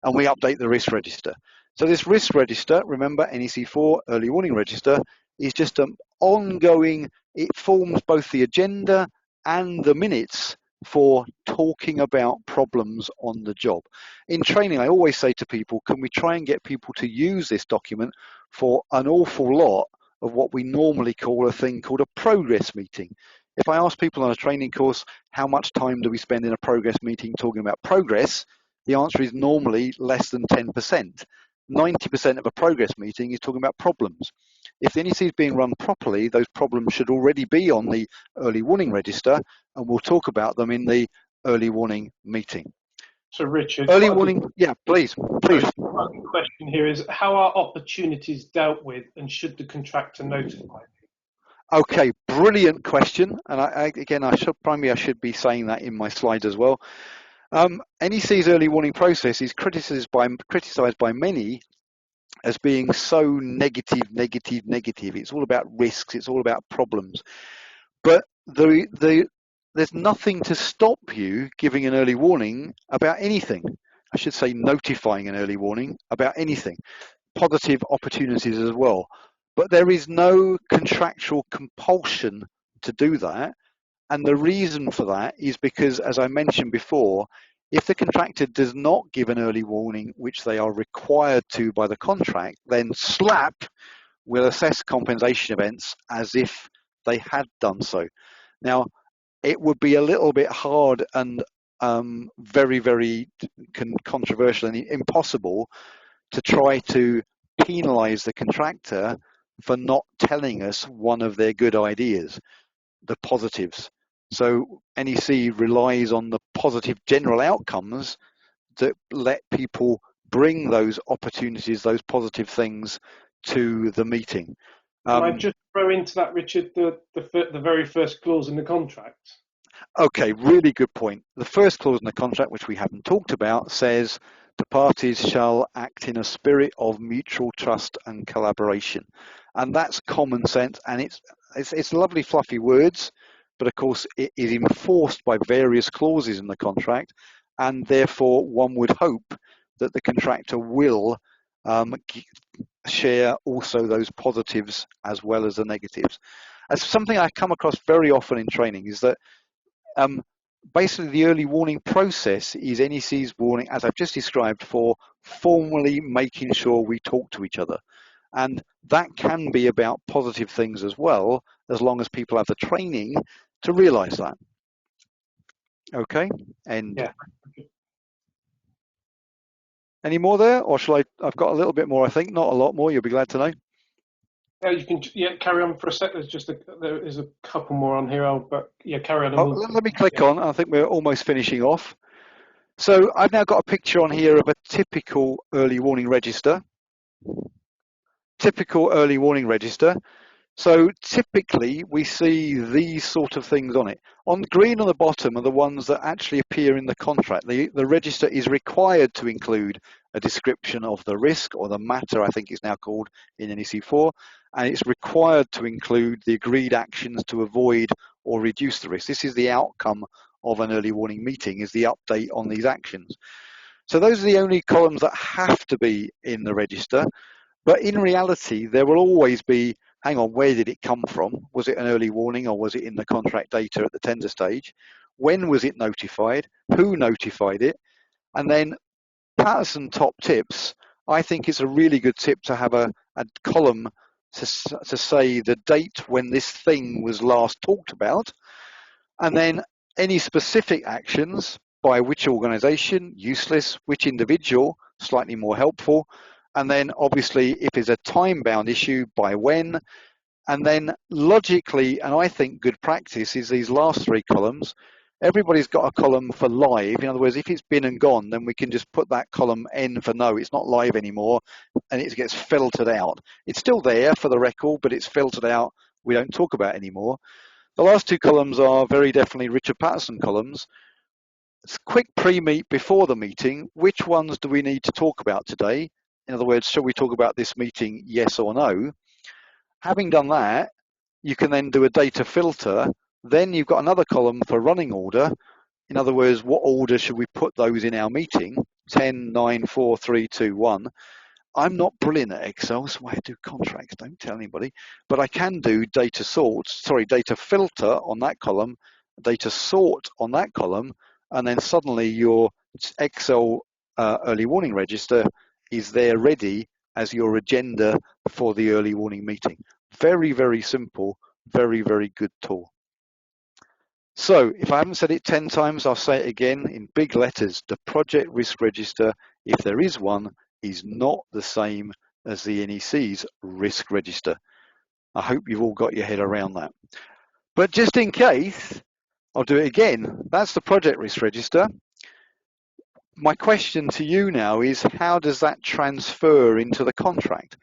and we update the risk register. So this risk register, remember NEC 4 early warning register, is just an ongoing, it forms both the agenda and the minutes for talking about problems on the job. In training, I always say to people, can we try and get people to use this document for an awful lot of what we normally call a thing called a progress meeting? If I ask people on a training course, how much time do we spend in a progress meeting talking about progress? The answer is normally less than 10%. 90% of a progress meeting is talking about problems. If the NEC is being run properly, those problems should already be on the early warning register, and we'll talk about them in the early warning meeting. So Richard, Early warning, yeah, please. The question here is, how are opportunities dealt with, and should the contractor notify? Okay, brilliant question. And again, I should be saying that in my slides as well. NEC's early warning process is criticised by many as being so negative. It's all about risks. It's all about problems. But there's nothing to stop you giving an early warning about anything. I should say notifying an early warning about anything. Positive opportunities as well. But there is no contractual compulsion to do that. And the reason for that is because, as I mentioned before, if the contractor does not give an early warning, which they are required to by the contract, then SLAP will assess compensation events as if they had done so. Now, it would be a little bit hard and very, very controversial and impossible to try to penalise the contractor for not telling us one of their good ideas, the positives. So NEC relies on the positive general outcomes that let people bring those opportunities, those positive things to the meeting. Can I just throw into that, Richard, the very first clause in the contract? Okay, really good point. The first clause in the contract, which we haven't talked about, says the parties shall act in a spirit of mutual trust and collaboration. And that's common sense, and it's lovely fluffy words, but of course it is enforced by various clauses in the contract, and therefore one would hope that the contractor will share also those positives as well as the negatives. As something I come across very often in training is that basically the early warning process is NEC's warning, as I've just described, for formally making sure we talk to each other. And that can be about positive things as well, as long as people have the training to realise that. Okay, and yeah. Any more there, or shall I've got a little bit more, I think, not a lot more, you'll be glad to know. You can carry on for a sec. There is a couple more on here, but yeah, carry on. Let me click on. I think we're almost finishing off. So I've now got a picture on here of a typical early warning register. Typical early warning register. So typically we see these sort of things on it. On green on the bottom are the ones that actually appear in the contract. The register is required to include a description of the risk, or the matter, I think it's now called in NEC 4, and it's required to include the agreed actions to avoid or reduce the risk. This is the outcome of an early warning meeting, is the update on these actions. So those are the only columns that have to be in the register, but in reality there will always be, hang on, where did it come from? Was it an early warning, or was it in the contract data at the tender stage? When was it notified? Who notified it? And then Patterson top tips, I think it's a really good tip to have a column to say the date when this thing was last talked about, and then any specific actions by which organisation, useless, which individual, slightly more helpful, and then obviously if there's a time-bound issue, by when, and then logically, and I think good practice is these last three columns. Everybody's got a column for live. In other words, if it's been and gone, then we can just put that column N for no, it's not live anymore, and it gets filtered out. It's still there for the record, but it's filtered out. We don't talk about it anymore. The last two columns are very definitely Richard Patterson columns. It's quick pre-meet before the meeting. Which ones do we need to talk about today? In other words, shall we talk about this meeting, yes or no? Having done that, you can then do a data filter. Then you've got another column for running order. In other words, what order should we put those in our meeting? 10, 9, 4, 3, 2, 1. I'm not brilliant at Excel, so I do contracts, don't tell anybody. But I can do data filter on that column, data sort on that column, and then suddenly your Excel early warning register is there ready as your agenda for the early warning meeting. Very, very simple, very, very good tool. So if I haven't said it 10 times, I'll say it again in big letters. The project risk register, if there is one, is not the same as the NEC's risk register. I hope you've all got your head around that. But just in case, I'll do it again. That's the project risk register. My question to you now is, how does that transfer into the contract?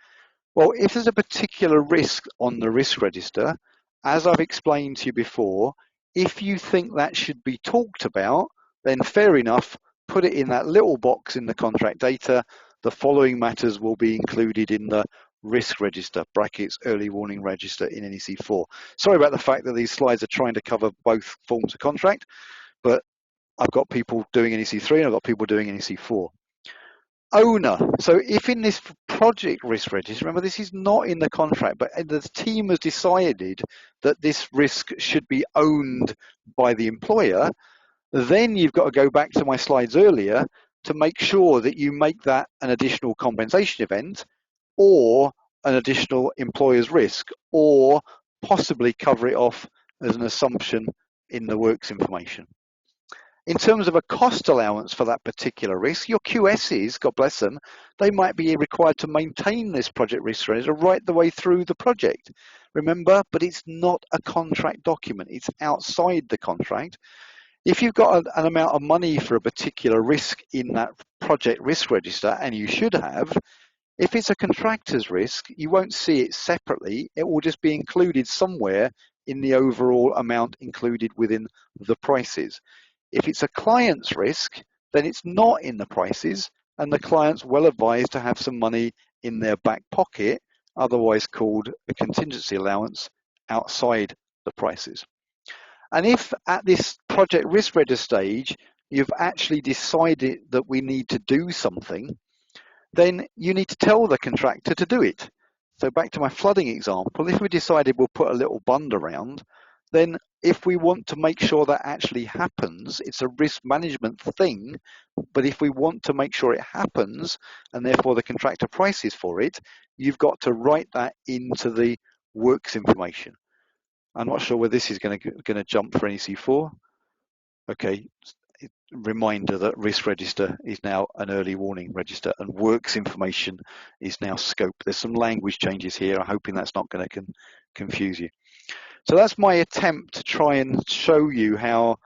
Well, if there's a particular risk on the risk register, as I've explained to you before, if you think that should be talked about, then fair enough, put it in that little box in the contract data. The following matters will be included in the risk register, brackets, early warning register in NEC 4. Sorry about the fact that these slides are trying to cover both forms of contract, but I've got people doing NEC 3 and I've got people doing NEC 4. Owner. So if in this project risk register, remember this is not in the contract, but the team has decided that this risk should be owned by the employer, then you've got to go back to my slides earlier to make sure that you make that an additional compensation event or an additional employer's risk, or possibly cover it off as an assumption in the works information. In terms of a cost allowance for that particular risk, your QSs, God bless them, they might be required to maintain this project risk register right the way through the project. Remember, but it's not a contract document. It's outside the contract. If you've got an amount of money for a particular risk in that project risk register, and you should have, if it's a contractor's risk, you won't see it separately. It will just be included somewhere in the overall amount included within the prices. If it's a client's risk, then it's not in the prices, and the client's well advised to have some money in their back pocket, otherwise called a contingency allowance, outside the prices. And if at this project risk register stage, you've actually decided that we need to do something, then you need to tell the contractor to do it. So back to my flooding example, if we decided we'll put a little bund around, then if we want to make sure that actually happens, it's a risk management thing, but if we want to make sure it happens, and therefore the contractor prices for it, you've got to write that into the works information. I'm not sure where this is going to jump for NEC 4. Okay, reminder that risk register is now an early warning register and works information is now scope. There's some language changes here. I'm hoping that's not going to confuse you. So that's my attempt to try and show you how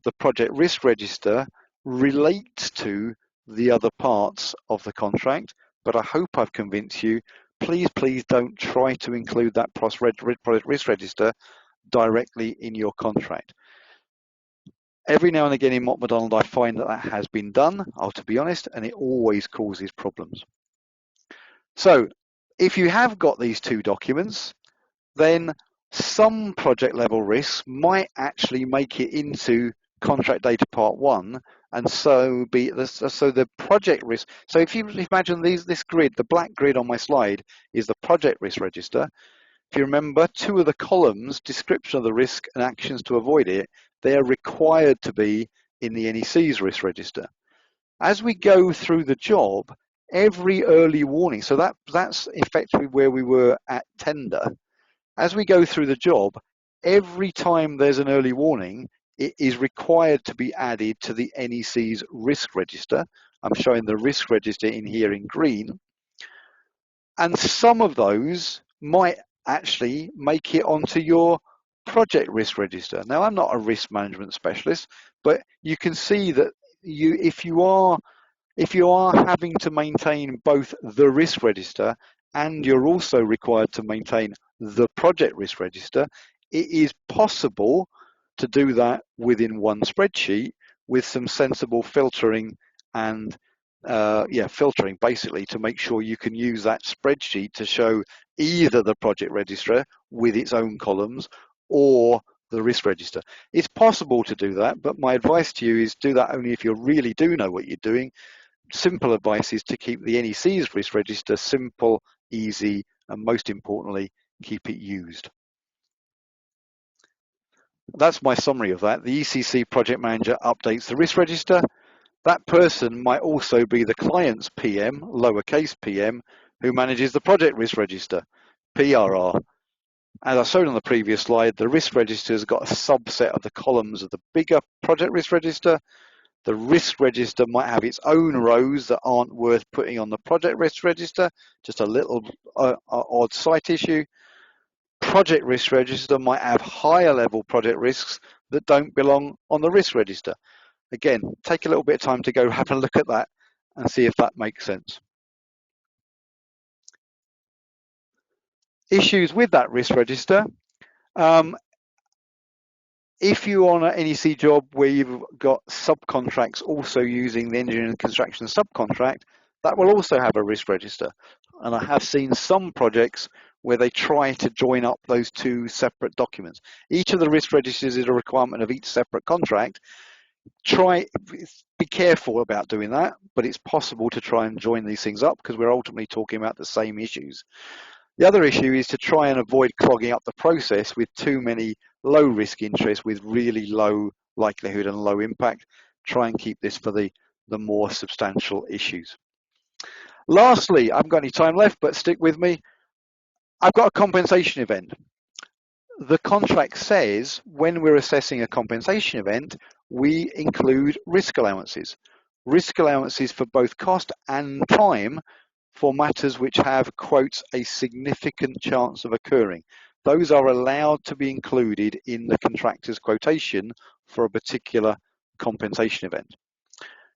the project risk register relates to the other parts of the contract, but I hope I've convinced you. Please don't try to include that project risk register directly in your contract. Every now and again in MacDonald, I find that has been done, to be honest, and it always causes problems. So if you have got these two documents, then some project level risks might actually make it into contract data part 1, and so the project risk. So if you imagine this grid, the black grid on my slide is the project risk register. If you remember, 2 of the columns, description of the risk and actions to avoid it, they are required to be in the NEC's risk register. As we go through the job, every early warning, so that's effectively where we were at tender. As we go through the job, every time there's an early warning, it is required to be added to the NEC's risk register. I'm showing the risk register in here in green. And some of those might actually make it onto your project risk register. Now, I'm not a risk management specialist, but you can see that if you are having to maintain both the risk register and you're also required to maintain the project risk register, it is possible to do that within one spreadsheet with some sensible filtering and filtering basically to make sure you can use that spreadsheet to show either the project register with its own columns or the risk register. It's possible to do that, but my advice to you is do that only if you really do know what you're doing. Simple advice is to keep the NEC's risk register simple, easy, and most importantly, keep it used. That's my summary of that. The ECC project manager updates the risk register. That person might also be the client's PM, lowercase PM, who manages the project risk register, PRR. As I showed on the previous slide, the risk register has got a subset of the columns of the bigger project risk register. The risk register might have its own rows that aren't worth putting on the project risk register, just a little odd site issue. Project risk register might have higher level project risks that don't belong on the risk register. Again, take a little bit of time to go have a look at that and see if that makes sense. Issues with that risk register. If you're on an NEC job where you've got subcontracts also using the engineering and construction subcontract, that will also have a risk register. And I have seen some projects where they try to join up those two separate documents. Each of the risk registers is a requirement of each separate contract. Be careful about doing that, but it's possible to try and join these things up because we're ultimately talking about the same issues. The other issue is to try and avoid clogging up the process with too many low risk interests with really low likelihood and low impact. Try and keep this for the more substantial issues. Lastly, I haven't got any time left, but stick with me. I've got a compensation event. The contract says when we're assessing a compensation event, we include risk allowances. Risk allowances for both cost and time for matters which have, quotes, a significant chance of occurring. Those are allowed to be included in the contractor's quotation for a particular compensation event.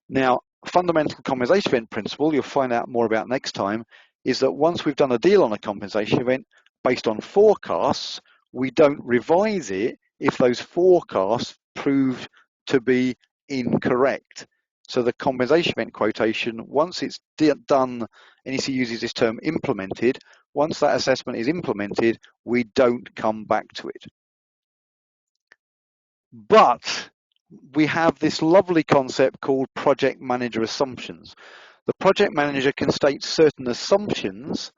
Now, fundamental compensation event principle, you'll find out more about next time, is that once we've done a deal on a compensation event based on forecasts, we don't revise it if those forecasts prove to be incorrect. So the compensation event quotation, once it's done, NEC uses this term implemented, once that assessment is implemented, we don't come back to it. But we have this lovely concept called project manager assumptions. The project manager can state certain assumptions,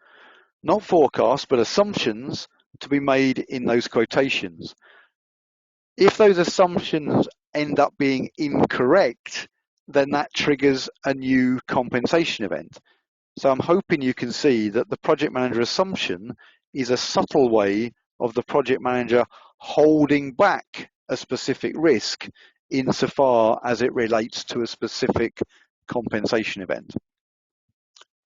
not forecasts, but assumptions to be made in those quotations. If those assumptions end up being incorrect, then that triggers a new compensation event. So I'm hoping you can see that the project manager assumption is a subtle way of the project manager holding back a specific risk insofar as it relates to a specific compensation event.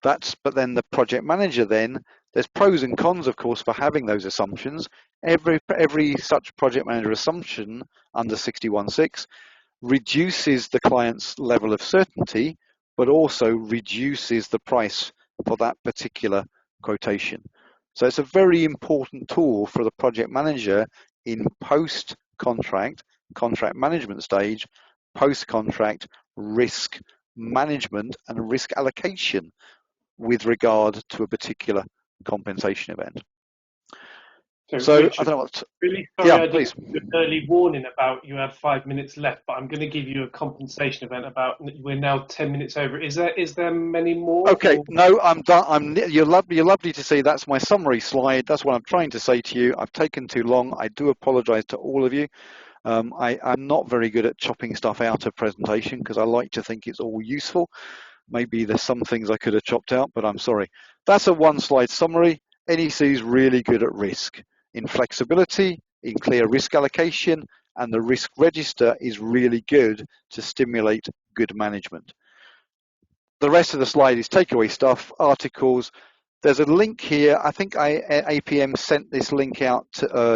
But then the project manager there's pros and cons, of course, for having those assumptions. Every such project manager assumption under 61.6 reduces the client's level of certainty, but also reduces the price for that particular quotation. So it's a very important tool for the project manager in post-contract, contract management stage, post-contract risk management and risk allocation with regard to a particular compensation event. So Richard, I don't know what. Really sorry, I did an early warning about you have 5 minutes left, but I'm going to give you a compensation event about. We're now 10 minutes over. Is there many more? Okay, or? No, I'm done. You're lovely to see. That's my summary slide. That's what I'm trying to say to you. I've taken too long. I do apologise to all of you. I'm not very good at chopping stuff out of presentation because I like to think it's all useful. Maybe there's some things I could have chopped out, but I'm sorry. That's a one-slide summary. NEC is really good at risk. In flexibility, in clear risk allocation, and the risk register is really good to stimulate good management. The rest of the slide is takeaway stuff, articles. There's a link here. I think APM sent this link out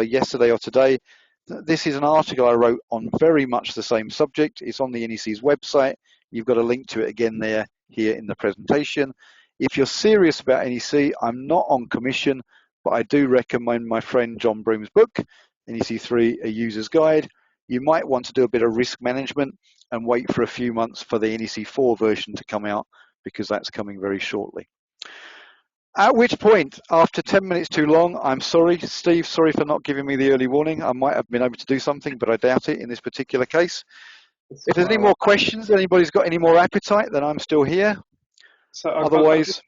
yesterday or today. This is an article I wrote on very much the same subject. It's on the NEC's website. You've got a link to it again there, here in the presentation. If you're serious about NEC, I'm not on commission, but I do recommend my friend John Broom's book, NEC3, A User's Guide. You might want to do a bit of risk management and wait for a few months for the NEC4 version to come out because that's coming very shortly. At which point, after 10 minutes too long, I'm sorry, Steve, sorry for not giving me the early warning. I might have been able to do something, but I doubt it in this particular case. If there's any more questions, anybody's got any more appetite, then I'm still here. So otherwise,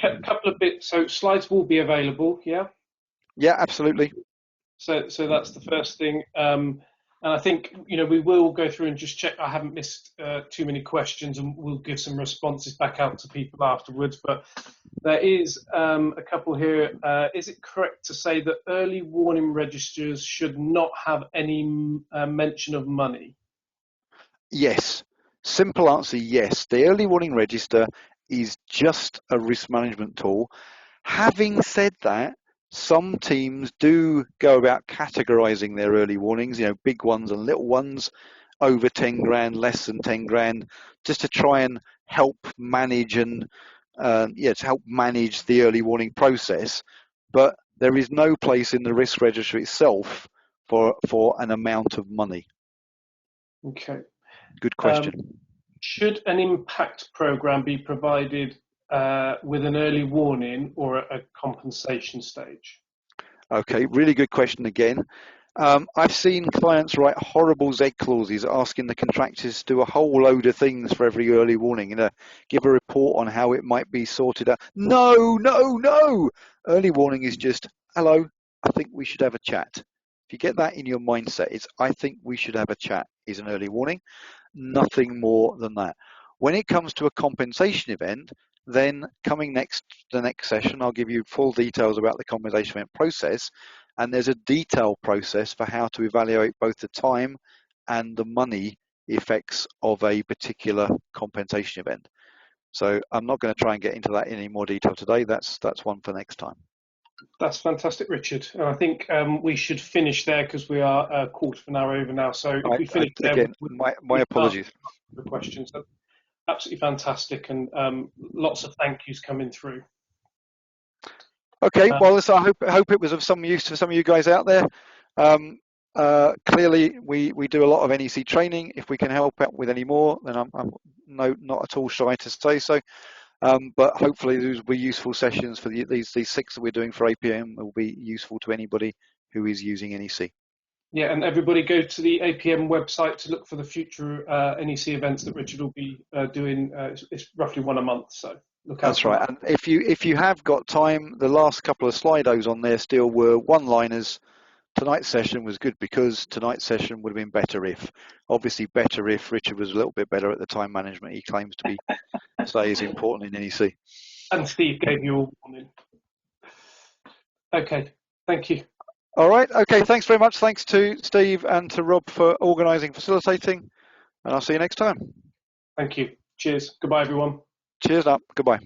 a couple of bits. So slides will be available, yeah? Yeah, absolutely. So that's the first thing. And I think, we will go through and just check. I haven't missed too many questions, and we'll give some responses back out to people afterwards. But There is a couple here. Is it correct to say that early warning registers should not have any mention of money? Yes. Simple answer, yes. The early warning register is just a risk management tool. Having said that, some teams do go about categorizing their early warnings, big ones and little ones, over 10 grand, less than 10 grand, just to try and help manage and to help manage the early warning process. But there is no place in the risk register itself for an amount of money. Okay. Good question. Should an impact program be provided with an early warning or a compensation stage? Okay, really good question again. I've seen clients write horrible Z clauses asking the contractors to do a whole load of things for every early warning and give a report on how it might be sorted out. No, no, no. Early warning is just, hello, I think we should have a chat. If you get that in your mindset, it's I think we should have a chat is an early warning. Nothing more than that. When it comes to a compensation event, then coming the next session, I'll give you full details about the compensation event process. And there's a detailed process for how to evaluate both the time and the money effects of a particular compensation event. So I'm not going to try and get into that in any more detail today. That's one for next time. That's fantastic, Richard. And I think we should finish there because we are a quarter of an hour over now. So if we finish there, again, my apologies. The questions. So absolutely fantastic, and lots of thank yous coming through. Okay, well, listen, I hope it was of some use to some of you guys out there. Clearly, we do a lot of NEC training. If we can help out with any more, then I'm not at all shy to say so. But hopefully, these will be useful sessions for these 6 that we're doing for APM. Will be useful to anybody who is using NEC. Yeah, and everybody go to the APM website to look for the future NEC events that Richard will be doing. It's roughly one a month, so look out. That's right. And if you have got time, the last couple of Slidos on there still were one-liners. Tonight's session was good because tonight's session would have been better if. Obviously, better if Richard was a little bit better at the time management he claims to be say is important in NEC. And Steve gave you a warning. Okay, thank you. All right. Okay, thanks very much. Thanks to Steve and to Rob for organising, facilitating, and I'll see you next time. Thank you. Cheers. Goodbye, everyone. Cheers up. Goodbye.